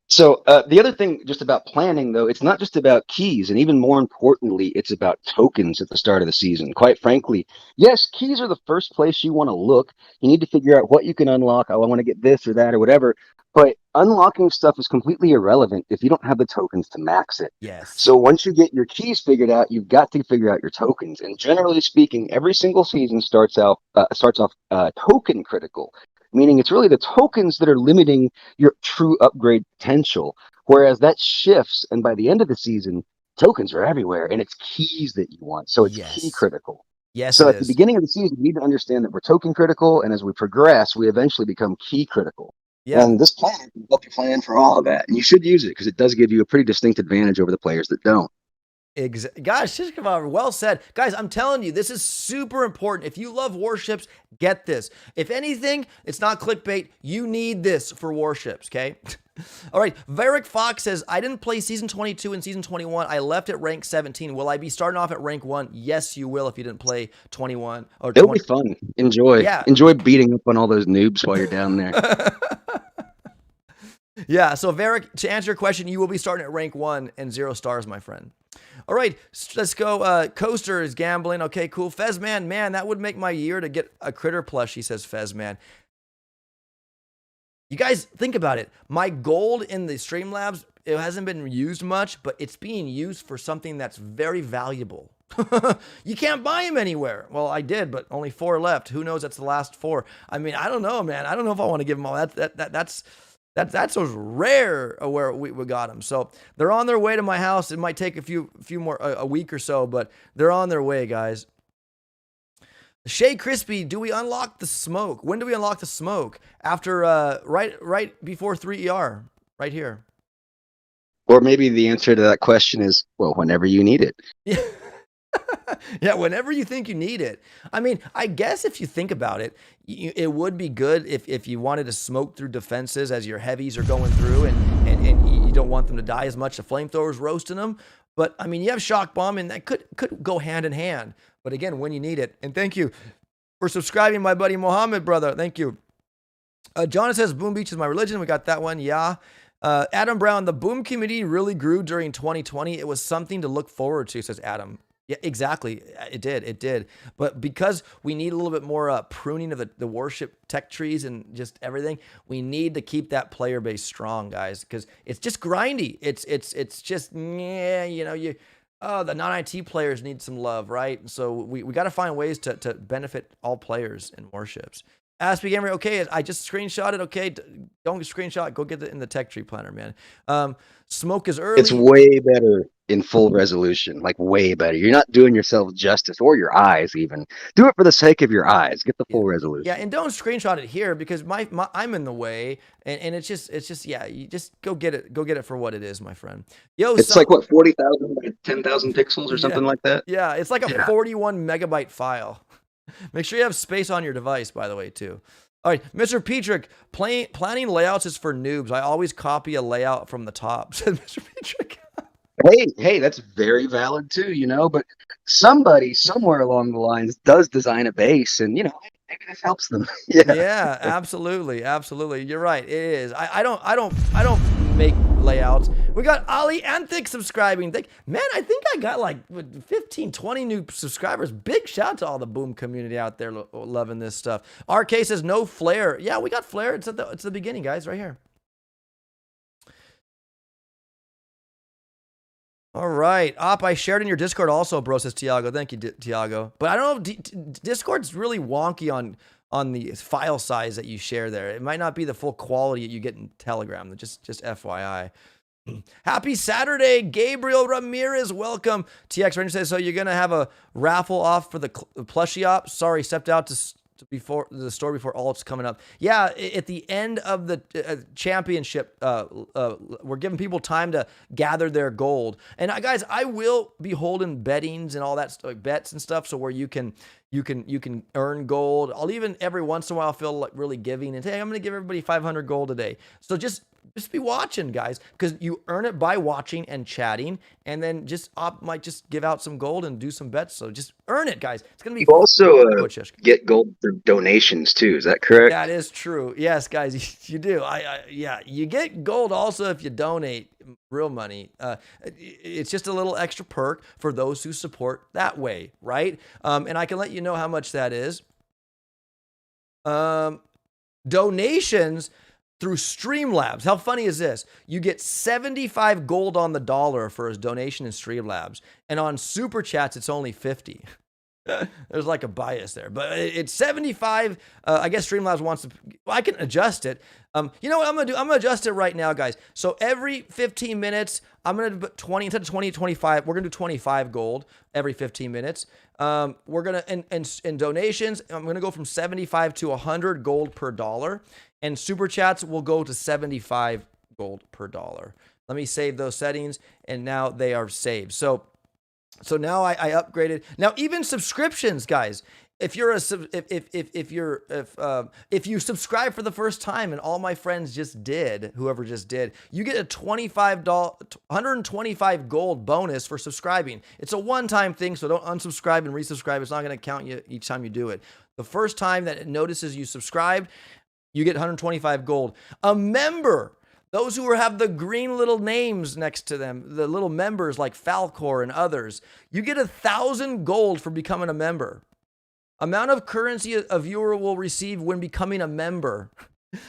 So the other thing just about planning, though, it's not just about keys, and even more importantly, it's about tokens at the start of the season. Quite frankly, yes, keys are the first place you want to look. You need to figure out what you can unlock. Oh, I want to get this or that or whatever. But unlocking stuff is completely irrelevant if you don't have the tokens to max it. Yes. So once you get your keys figured out, you've got to figure out your tokens. And generally speaking, every single season starts off token critical, meaning it's really the tokens that are limiting your true upgrade potential. Whereas that shifts, and by the end of the season, tokens are everywhere, and it's keys that you want. So it's key critical. Yes. So at the beginning of the season, we need to understand that we're token critical, and as we progress, we eventually become key critical. Yeah. And this plan can help you plan for all of that. And you should use it because it does give you a pretty distinct advantage over the players that don't. Guys, Shish Kebab, well said. Guys, I'm telling you, this is super important. If you love Warships, get this. If anything, it's not clickbait. You need this for Warships, okay? All right. Varick Fox says, I didn't play Season 22 and Season 21. I left at rank 17. Will I be starting off at rank 1? Yes, you will if you didn't play 21. Or it'll be fun. Enjoy. Yeah. Enjoy beating up on all those noobs while you're down there. Yeah, so Varick, to answer your question, you will be starting at rank 1 and 0 stars, my friend. All right, let's go. Coaster is gambling. Okay, cool. Fezman, man, that would make my year to get a critter plush, he says, Fezman. You guys, think about it. My gold in the Streamlabs, it hasn't been used much, but it's being used for something that's very valuable. You can't buy them anywhere. Well, I did, but only 4 left. Who knows? That's the last 4. I mean, I don't know, man. I don't know if I want to give them all. That's those rare where we got them. So they're on their way to my house. It might take a few more, a week or so, but they're on their way, guys. Shea Crispy, do we unlock the smoke? When do we unlock the smoke? After, right before 3ER, right here. Or maybe the answer to that question is, well, whenever you need it. Yeah. Yeah, whenever you think you need it. I mean, I guess if you think about it, it would be good if you wanted to smoke through defenses as your heavies are going through and you don't want them to die as much. The flamethrowers roasting them. But, I mean, you have shock bomb, and that could go hand in hand. But, again, when you need it. And thank you for subscribing, my buddy Mohammed, brother. Thank you. John says, Boom Beach is my religion. We got that one. Yeah. Adam Brown, the Boom community really grew during 2020. It was something to look forward to, says Adam. Yeah, exactly. It did. But because we need a little bit more pruning of the warship tech trees and just everything, we need to keep that player base strong, guys, because it's just grindy. It's just, the non-IT players need some love, right? So we got to find ways to benefit all players in warships. Aspie Gamer, okay, I just screenshot it. Okay, don't screenshot. Go get it in the tech tree planner, man. Smoke is early. It's way better in full resolution, like way better. You're not doing yourself justice or your eyes even. Do it for the sake of your eyes. Get the full resolution. Yeah, and don't screenshot it here because my I'm in the way, and it's just yeah. You just go get it for what it is, my friend. Yo, it's like what 40,000 by 10,000 pixels or something like that. Yeah, it's like a 41 megabyte file. Make sure you have space on your device, by the way, too. All right, Mr. Petrick, planning layouts is for noobs. I always copy a layout from the top, said Mr. Petrick. Hey, that's very valid too, but somebody somewhere along the lines does design a base, and maybe this helps them. Yeah, absolutely. You're right. It is. I don't make layouts. We got Ali Anthic subscribing. Man, I think I got like 15, 20 new subscribers. Big shout out to all the Boom community out there loving this stuff. RK says no flare. Yeah, we got flare. It's at the beginning, guys, right here. All right. I shared in your Discord also, bro, says Tiago. Thank you, Tiago. But I don't know, Discord's really wonky on the file size that you share there. It might not be the full quality that you get in Telegram. Just FYI. Happy Saturday, Gabriel Ramirez. Welcome. TX Ranger says, so you're going to have a raffle off for the plushie op? Sorry, stepped out before the store before AHLLT's coming up. Yeah, at the end of the championship, we're giving people time to gather their gold. And guys, I will be holding bettings and all that stuff, bets and stuff, so where you can earn gold. I'll even every once in a while feel like really giving and hey, I'm going to give everybody 500 gold a day. So just be watching, guys, because you earn it by watching and chatting, and then might just give out some gold and do some bets. So just earn it, guys. It's gonna be. You also get gold through donations too. Is that correct? That is true. Yes, guys, you do. Yeah, you get gold also if you donate real money. It's just a little extra perk for those who support that way, right? And I can let you know how much that is. Donations through Streamlabs. How funny is this? You get 75 gold on the dollar for a donation in Streamlabs. And on Super Chats, it's only 50. There's like a bias there. But it's 75. I guess Streamlabs wants to... I can adjust it. You know what I'm going to do? I'm going to adjust it right now, guys. So every 15 minutes, I'm going to put 20... Instead of 20, 25, we're going to do 25 gold every 15 minutes. We're going to... In donations, I'm going to go from 75 to 100 gold per dollar. And Super Chats will go to 75 gold per dollar. Let me save those settings, and now they are saved. So now I upgraded. Now even subscriptions, guys. If you subscribe for the first time, and all my friends just did, whoever just did, you get a $125 gold bonus for subscribing. It's a one-time thing, so don't unsubscribe and resubscribe. It's not going to count you each time you do it. The first time that it notices you subscribed, you get 125 gold. A member, those who have the green little names next to them, the little members like Falcor and others, you get 1,000 gold for becoming a member. Amount of currency a viewer will receive when becoming a member.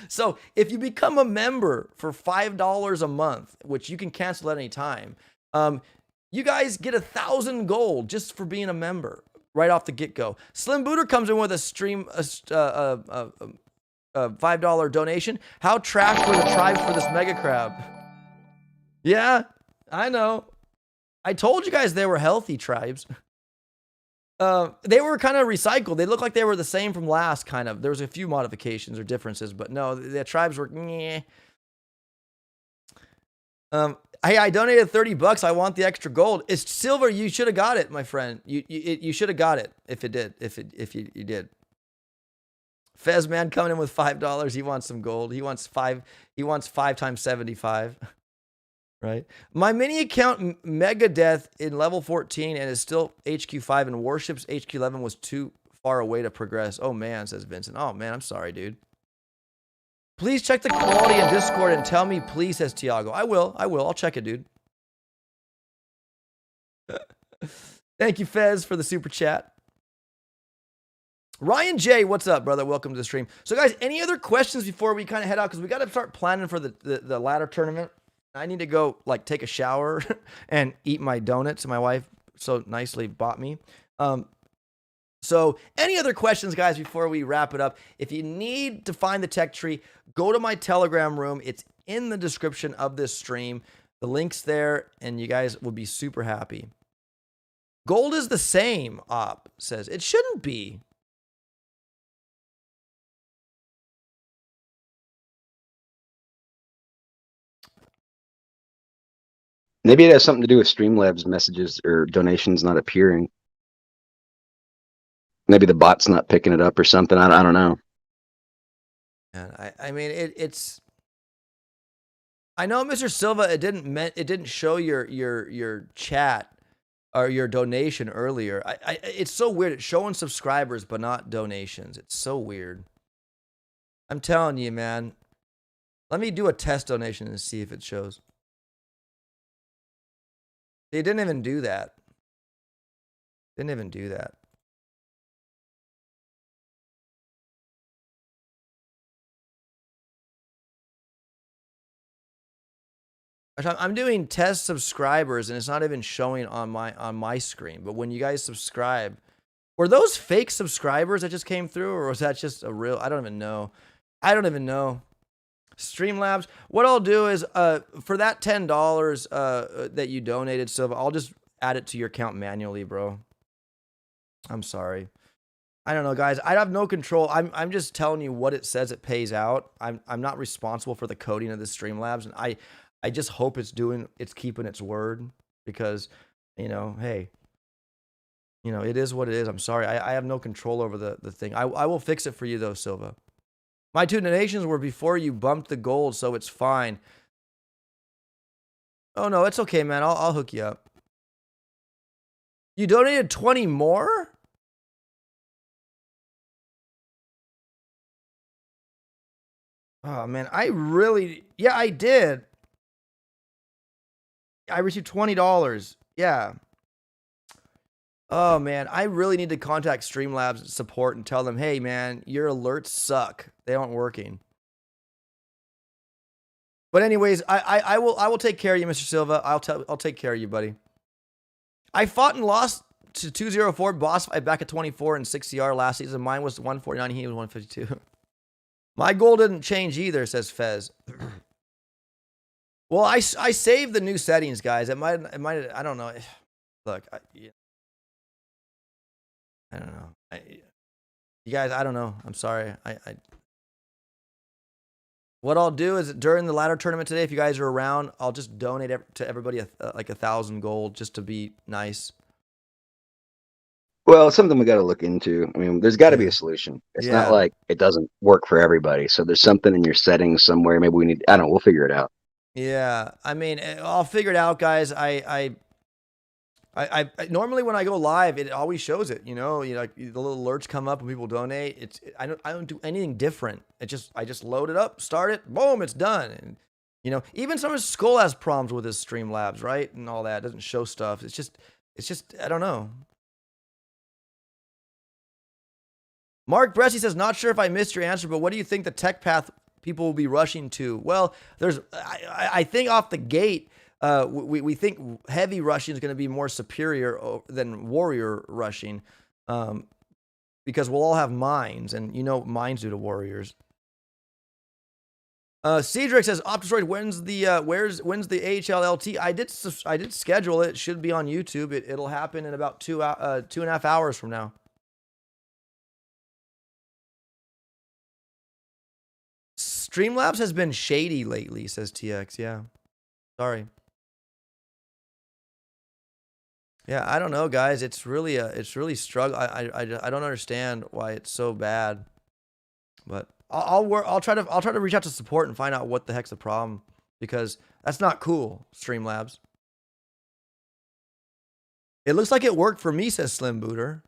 So if you become a member for $5 a month, which you can cancel at any time, you guys get 1,000 gold just for being a member right off the get-go. Slim Booter comes in with a $5 donation. How trash were the tribes for this mega crab? Yeah, I know. I told you guys they were healthy tribes. They were kind of recycled. They look like they were the same from last, kind of. There was a few modifications or differences, but no, the tribes were. Hey, I donated $30. I want the extra gold. It's silver. You should have got it, my friend. You should have got it if it did. If you did. Fezman coming in with $5. He wants some gold. He wants 5 times 75. Right? My mini account Megadeth in level 14 and is still HQ5, and Warships HQ11 was too far away to progress. Oh man, says Vincent. Oh man, I'm sorry, dude. Please check the quality in Discord and tell me, please, says Tiago. I will. I'll check it, dude. Thank you, Fez, for the super chat. Ryan J, what's up, brother? Welcome to the stream. So, guys, any other questions before we kind of head out? Because we got to start planning for the ladder tournament. I need to go, like, take a shower and eat my donuts my wife so nicely bought me. So, any other questions, guys, before we wrap it up? If you need to find the tech tree, go to my Telegram room. It's in the description of this stream. The link's there, and you guys will be super happy. Gold is the same, Op says. It shouldn't be. Maybe it has something to do with Streamlabs messages or donations not appearing. Maybe the bot's not picking it up or something. I don't know. And I mean, it's. I know, Mr. Silva. It didn't show your chat or your donation earlier. It's so weird. It's showing subscribers but not donations. It's so weird. I'm telling you, man. Let me do a test donation and see if it shows. They didn't even do that. Didn't even do that. I'm doing test subscribers and it's not even showing on my screen. But when you guys subscribe, were those fake subscribers that just came through, or was that just a real? I don't even know. I don't even know. Streamlabs. What I'll do is for that $10 that you donated, Silva, I'll just add it to your account manually, bro. I'm sorry. I don't know, guys. I have no control. I'm just telling you what it says it pays out. I'm not responsible for the coding of the Streamlabs, and I just hope it's keeping its word, because, you know, hey, you know, it is what it is. I'm sorry. I have no control over the thing. I will fix it for you though, Silva. My 2 donations were before you bumped the gold, so it's fine. Oh no, it's okay, man. I'll hook you up. You donated 20 more? Oh man, yeah, I did. I received $20. Yeah. Oh man, I really need to contact Streamlabs support and tell them, hey man, your alerts suck. They aren't working. But anyways, I will take care of you, Mr. Silva. I'll take care of you, buddy. I fought and lost to 204 boss fight back at 24 and 6CR last season. Mine was 149. He was 152. My goal didn't change either, says Fez. Well, I saved the new settings, guys. It might. I don't know. Look, I don't know. You guys, I don't know. I'm sorry. What I'll do is during the ladder tournament today, if you guys are around, I'll just donate to everybody like 1,000 gold just to be nice. Well, it's something we got to look into. I mean, there's got to be a solution. It's not like it doesn't work for everybody. So there's something in your settings somewhere. Maybe we need. I don't know. We'll figure it out. Yeah, I mean, I'll figure it out, guys. I normally when I go live, it always shows it. You know, like the little alerts come up when people donate. I don't do anything different. I just load it up, start it, boom, it's done. And you know, even some of Skull has problems with his Streamlabs, right, and all that. It doesn't show stuff. It's just I don't know. Mark Bressy says, not sure if I missed your answer, but what do you think the tech path people will be rushing to? Well, I think off the gate, we think heavy rushing is going to be more superior than warrior rushing, because we'll all have mines, and you know what mines do to warriors. Cedric says, opdestroy, when's the AHLLT? I did schedule it. It should be on YouTube. It'll happen in about 2.5 hours from now. Streamlabs has been shady lately, says TX. Yeah. Sorry. Yeah, I don't know, guys. It's really struggle. I don't understand why it's so bad. But I'll try to reach out to support and find out what the heck's the problem, because that's not cool, Streamlabs. It looks like it worked for me, says Slim Booter.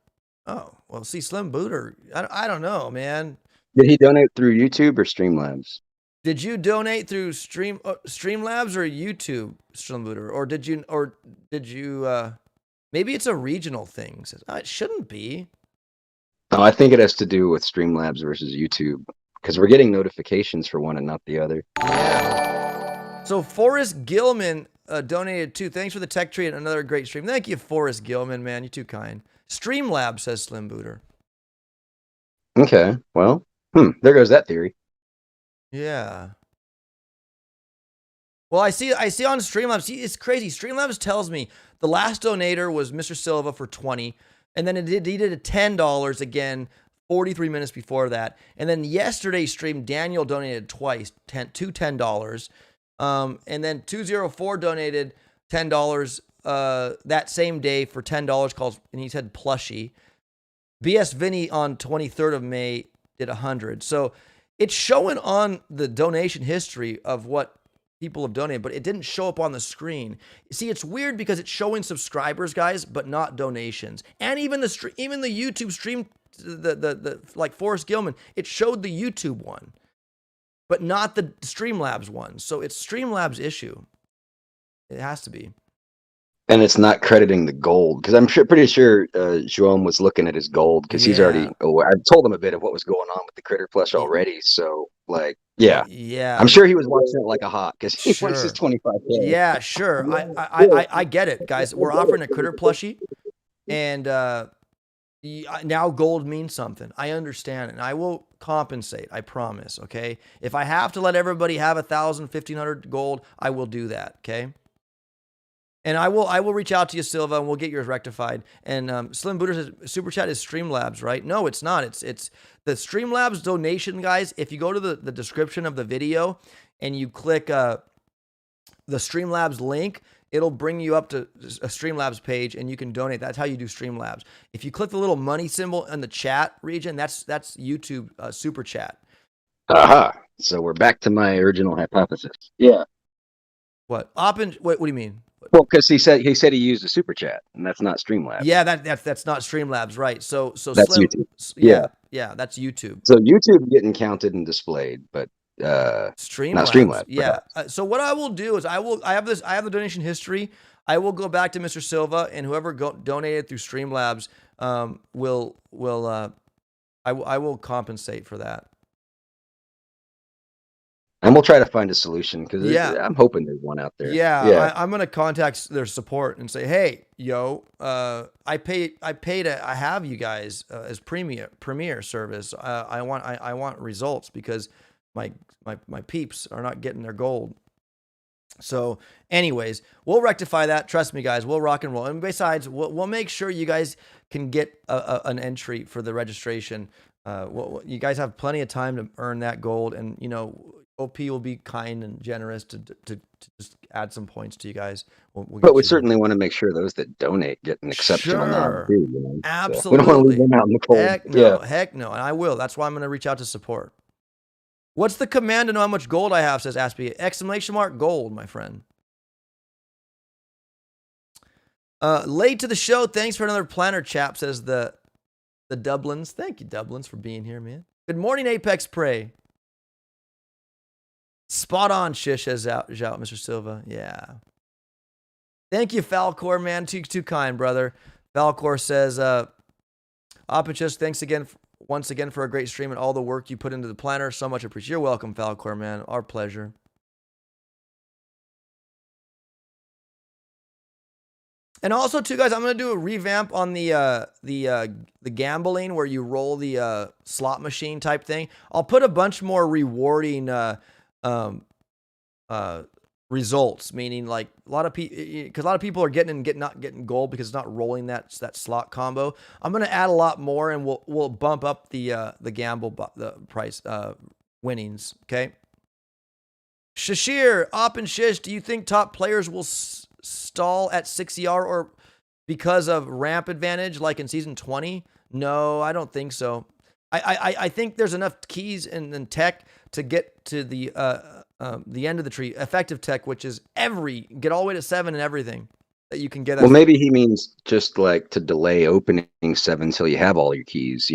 Oh, well, see, Slim Booter, I don't know, man. Did he donate through YouTube or Streamlabs? Did you donate through Streamlabs or YouTube, Slim Booter, or did you maybe it's a regional thing? It shouldn't be. Oh, I think it has to do with Streamlabs versus YouTube, because we're getting notifications for one and not the other. Yeah. So Forrest Gilman donated too. Thanks for the tech tree and another great stream. Thank you, Forrest Gilman, man. You're too kind. Streamlabs, says Slim Booter. Okay. Well, there goes that theory. Yeah. Well, I see on Streamlabs, it's crazy. Streamlabs tells me the last donator was Mr. Silva for 20, and then he did a $10 again 43 minutes before that. And then yesterday's stream, Daniel donated twice, two $10. And then 204 donated $10 that same day for $10 and he said plushie. BS Vinny on 23rd of May did 100. So it's showing on the donation history of what people have donated, but it didn't show up on the screen. See, it's weird because it's showing subscribers, guys, but not donations. And even the YouTube stream, the like Forrest Gilman, it showed the YouTube one, but not the Streamlabs one. So it's Streamlabs' issue. It has to be. And it's not crediting the gold, because I'm pretty sure Joam was looking at his gold, because he's already. Oh, I told him a bit of what was going on with the critter plush already. So, like, yeah, I'm sure he was watching it like a hawk, because he wants his 25K. Yeah, sure. I get it, guys. We're offering a critter plushie, and now gold means something. I understand it, and I will compensate. I promise. Okay, if I have to let everybody have 1,000, 1,500 gold, I will do that. Okay. And I will reach out to you, Silva, and we'll get yours rectified. And Slim Booter says Super Chat is Streamlabs, right? No, it's not. It's the Streamlabs donation, guys. If you go to the description of the video and you click the Streamlabs link, it'll bring you up to a Streamlabs page and you can donate. That's how you do Streamlabs. If you click the little money symbol in the chat region, that's YouTube Super Chat. Aha. So we're back to my original hypothesis. Yeah. What? What do you mean? Well, because he said he used a super chat, and that's not Streamlabs. Yeah, that's not Streamlabs, right? So that's Slim, YouTube. Yeah, that's YouTube. So YouTube getting counted and displayed, but not Streamlabs. Yeah. So what I will do is I have the donation history. I will go back to Mr. Silva, and whoever donated through Streamlabs I will compensate for that. And we'll try to find a solution, because I'm hoping there's one out there. Yeah. I'm gonna contact their support and say, hey, yo, I paid to have you guys as premier service. I want results because my peeps are not getting their gold. So, anyways, we'll rectify that. Trust me, guys. We'll rock and roll. And besides, we'll make sure you guys can get an entry for the registration. You guys have plenty of time to earn that gold, and OP will be kind and generous to just add some points to you guys. But we certainly want to make sure those that donate get an exceptional amount too. Absolutely. So we don't want to leave them out in the cold. Heck no. And I will. That's why I'm going to reach out to support. What's the command to know how much gold I have, says Aspie. ! Gold, my friend. Late to the show. Thanks for another planner, chap, says the Dublins. Thank you, Dublins, for being here, man. Good morning, Apex Prey. Spot on, Shish, says out, Mr. Silva. Yeah. Thank you, Falcor, man. Too kind, brother. Falcor says, Opachus, thanks once again for a great stream and all the work you put into the planner. So much appreciated. You're welcome, Falcor, man. Our pleasure. And also, too, guys, I'm going to do a revamp on the gambling where you roll the slot machine type thing. I'll put a bunch more rewarding results, meaning like a lot of people, because a lot of people are not getting gold because it's not rolling that slot combo. I'm going to add a lot more, and we'll bump up the the price winnings. Okay. Shashir, Op and Shish, do you think top players will stall at 6ER or because of ramp advantage like in season 20? No, I don't think so. I think there's enough keys and tech to get to the end of the tree, effective tech, which is get all the way to 7 and everything that you can get. Well, maybe he means just like to delay opening 7 until you have all your keys,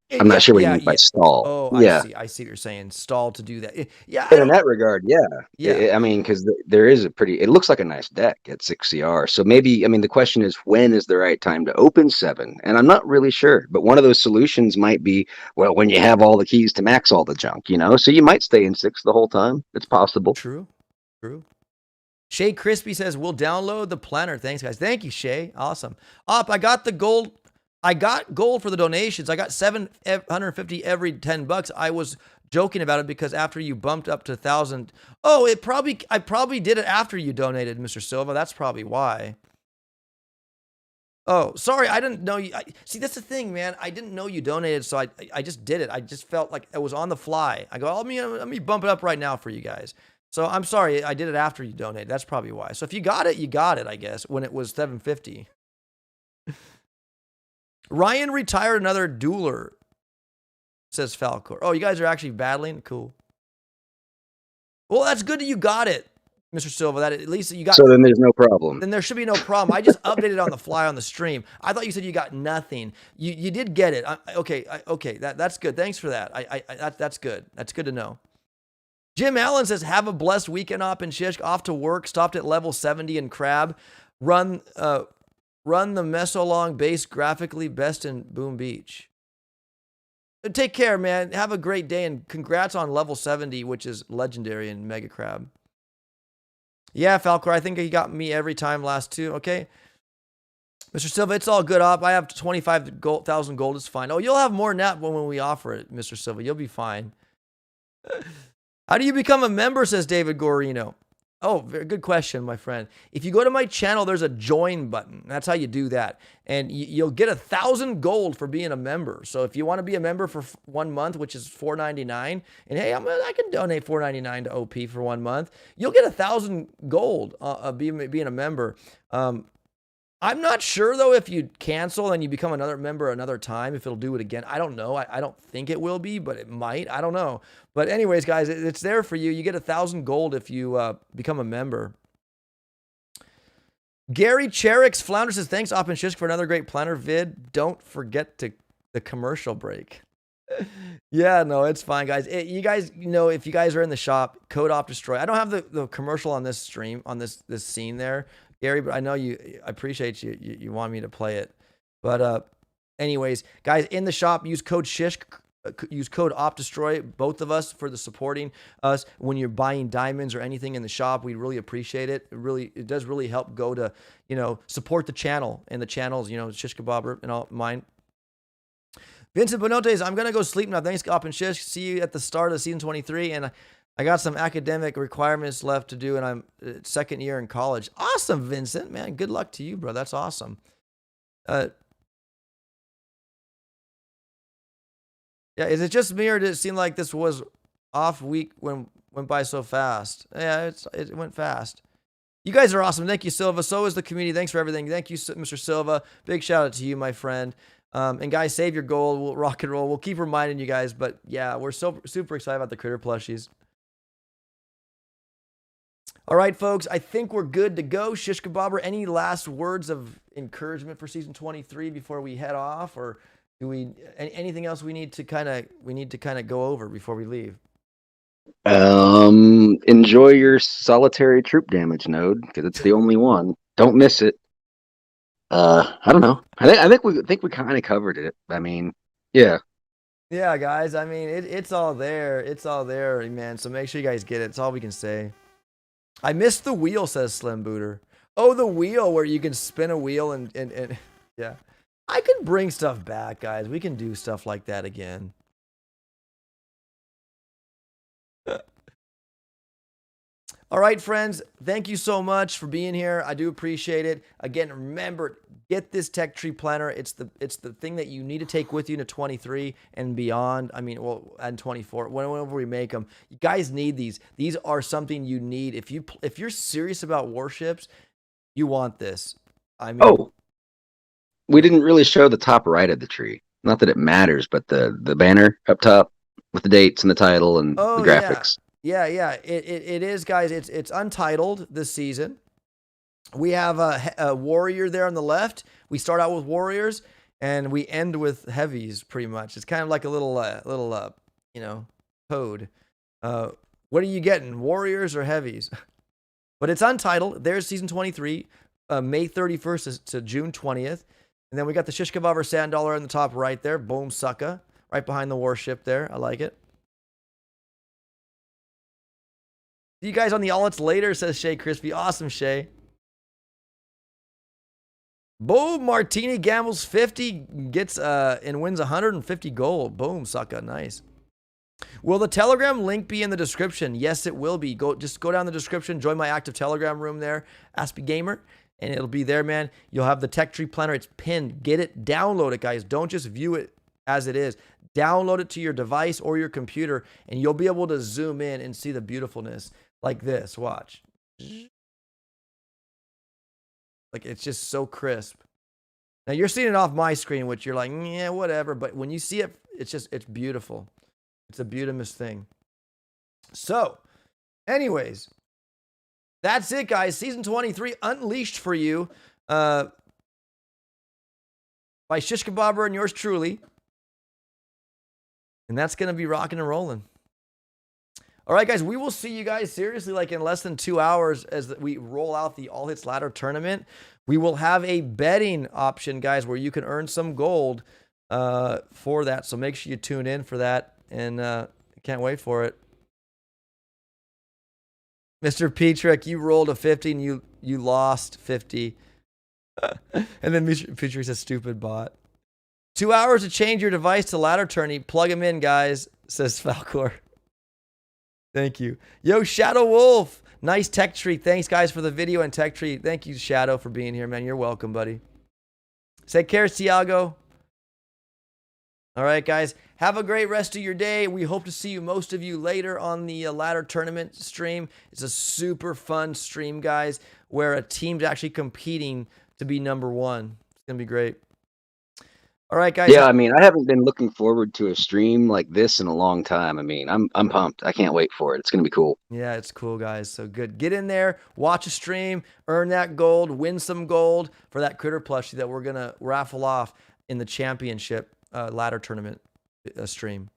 I'm not sure what you mean by stall. Oh, I see what you're saying. Stall to do that. Yeah. And in that regard, yeah. I mean, because there is it looks like a nice deck at 6CR. So maybe, the question is, when is the right time to open 7? And I'm not really sure. But one of those solutions might be, well, when you have all the keys to max all the junk, So you might stay in 6 the whole time. It's possible. True. Shay Crispy says, we'll download the planner. Thanks, guys. Thank you, Shay. Awesome. I got the gold. I got gold for the donations. I got 750 every $10. I was joking about it because after you bumped up to 1,000, I probably did it after you donated, Mr. Silva. That's probably why. Oh, sorry, I didn't know you. See, that's the thing, man. I didn't know you donated, so I just did it. I just felt like it was on the fly. I go, let me bump it up right now for you guys. So I'm sorry, I did it after you donated. That's probably why. So if you got it, I guess, when it was 750. Ryan retired another dueler, says Falcor. Oh, you guys are actually battling? Cool. Well, that's good that you got it, Mr. Silva. That at least you got. So then there's no problem. Then there should be no problem. I just updated on the fly on the stream. I thought you said you got nothing. You did get it. Okay. That's good. Thanks for that. That's good. That's good to know. Jim Allen says, have a blessed weekend up in Shish. Off to work. Stopped at level 70 in Crab. Run the Mesolong base graphically best in Boom Beach. Take care, man. Have a great day, and congrats on level 70, which is legendary in Mega Crab. Yeah, Falcor, I think he got me every time last two. Okay. Mr. Silva, it's all good up. I have 25,000 gold. It's fine. Oh, you'll have more than that when we offer it, Mr. Silva. You'll be fine. How do you become a member, says David Gorino? Oh, very good question, my friend. If you go to my channel, there's a join button. That's how you do that. And you'll get 1,000 gold for being a member. So if you want to be a member for 1 month, which is $4.99, and hey, I can donate $4.99 to OP for 1 month, you'll get 1,000 gold being a member. I'm not sure, though, if you cancel and you become another member another time, if it'll do it again. I don't know. I don't think it will be, but it might. I don't know. But anyways, guys, it's there for you. You get 1,000 gold if you become a member. Gary Cherix Flounder says, thanks, Op and Shish, for another great planner vid. Don't forget the commercial break. Yeah, no, it's fine, guys. You guys, if you guys are in the shop, code opdestroy. I don't have the commercial on this stream, on this scene there, Gary, but I know I appreciate you want me to play it. But anyways, guys, in the shop, use code SHISH, use code opdestroy, both of us, for the supporting us when you're buying diamonds or anything in the shop. We really appreciate it. It does really help go to, support the channel and the channels, Shish Kebab and all mine. Vincent Bonotes, I'm gonna go sleep now. Thanks, Op and Shish. See you at the start of season 23, and I got some academic requirements left to do, and I'm second year in college. Awesome, Vincent, man. Good luck to you, bro. That's awesome. Yeah, is it just me, or did it seem like this was off week went by so fast? Yeah, it went fast. You guys are awesome. Thank you, Silva. So is the community. Thanks for everything. Thank you, Mr. Silva. Big shout out to you, my friend. And guys, save your gold. We'll rock and roll. We'll keep reminding you guys, but yeah, we're so super excited about the critter plushies. All right, folks, I think we're good to go. Shish Kebabber, any last words of encouragement for season 23 before we head off, or do we anything else we need to kind of go over before we leave? Enjoy your solitary troop damage node, because it's the only one. Don't miss it. I don't know. I think we kind of covered it. I mean, yeah. Yeah, guys. I mean, it's all there. It's all there, man. So make sure you guys get it. It's all we can say. I missed the wheel, says Slim Booter. Oh, the wheel where you can spin a wheel and yeah. I can bring stuff back, guys. We can do stuff like that again. All right, friends. Thank you so much for being here. I do appreciate it. Again, remember, get this tech tree planner. It's the thing that you need to take with you into 23 and beyond. I mean, well, and 24, whenever we make them. You guys need these. These are something you need. If you're serious about warships, you want this. I mean, we didn't really show the top right of the tree. Not that it matters, but the banner up top with the dates and the title and the graphics. Yeah, it is, guys. It's Untitled this season. We have a warrior there on the left. We start out with warriors, and we end with heavies, pretty much. It's kind of like a little code. What are you getting, warriors or heavies? But it's Untitled. There's season 23, May 31st to June 20th. And then we got the Shish Kebab or Sand Dollar in the top right there. Boom, sucka. Right behind the warship there. I like it. See you guys on the AHLLT later, says Shay Crispy. Awesome, Shay. Boom, Martini gambles 50, gets and wins 150 gold. Boom, sucker, nice. Will the Telegram link be in the description? Yes, it will be. Just go down the description, join my active Telegram room there, Aspie Gamer, and it'll be there, man. You'll have the tech tree planner. It's pinned. Get it, download it, guys. Don't just view it as it is. Download it to your device or your computer, and you'll be able to zoom in and see the beautifulness like this. Watch. Like, it's just so crisp. Now, you're seeing it off my screen, which you're like, yeah, whatever. But when you see it, it's beautiful. It's a beautiful thing. So, anyways, that's it, guys. Season 23 unleashed for you by Shish Kebabber and yours truly. And that's going to be rocking and rolling. All right, guys, we will see you guys seriously like in less than 2 hours as we roll out the All Hits Ladder tournament. We will have a betting option, guys, where you can earn some gold for that. So make sure you tune in for that, and can't wait for it. Mr. Petrick, you rolled a 50 and you lost 50. And then Mr. Petrick says, stupid bot. 2 hours to change your device to ladder tourney. Plug them in, guys, says Falcor. Thank you. Yo, Shadow Wolf. Nice tech tree. Thanks, guys, for the video and tech tree. Thank you, Shadow, for being here, man. You're welcome, buddy. Take care, Tiago. All right, guys. Have a great rest of your day. We hope to see you, most of you, later on the ladder tournament stream. It's a super fun stream, guys, where a team's actually competing to be number one. It's going to be great. All right, guys. Yeah, I mean, I haven't been looking forward to a stream like this in a long time. I mean, I'm pumped. I can't wait for it. It's going to be cool. Yeah, it's cool, guys. So good. Get in there, watch a stream, earn that gold, win some gold for that critter plushie that we're going to raffle off in the championship ladder tournament stream.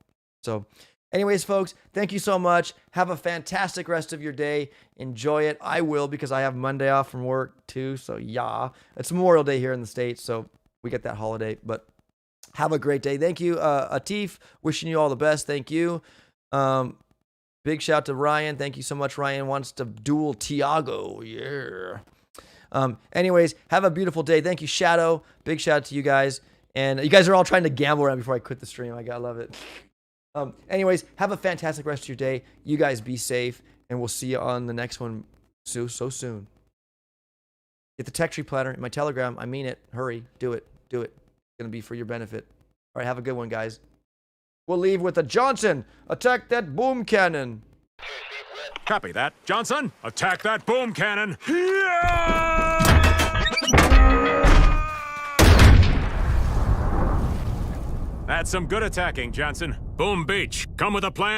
So anyways, folks, thank you so much. Have a fantastic rest of your day. Enjoy it. I will, because I have Monday off from work too. So yeah, it's Memorial Day here in the States, so we get that holiday. But have a great day. Thank you, Atif. Wishing you all the best. Thank you. Big shout to Ryan. Thank you so much. Ryan wants to duel Tiago. Yeah. Anyways, have a beautiful day. Thank you, Shadow. Big shout out to you guys. And you guys are all trying to gamble around before I quit the stream. I gotta love it. Anyways, have a fantastic rest of your day. You guys be safe, and we'll see you on the next one so soon. Get the tech tree planner in my Telegram. I mean it. Hurry. Do it. Do it. It's going to be for your benefit. All right, have a good one, guys. We'll leave with a Johnson. Attack that boom cannon. Copy that. Johnson, attack that boom cannon. That's some good attacking, Johnson. Boom Beach, come with a plan.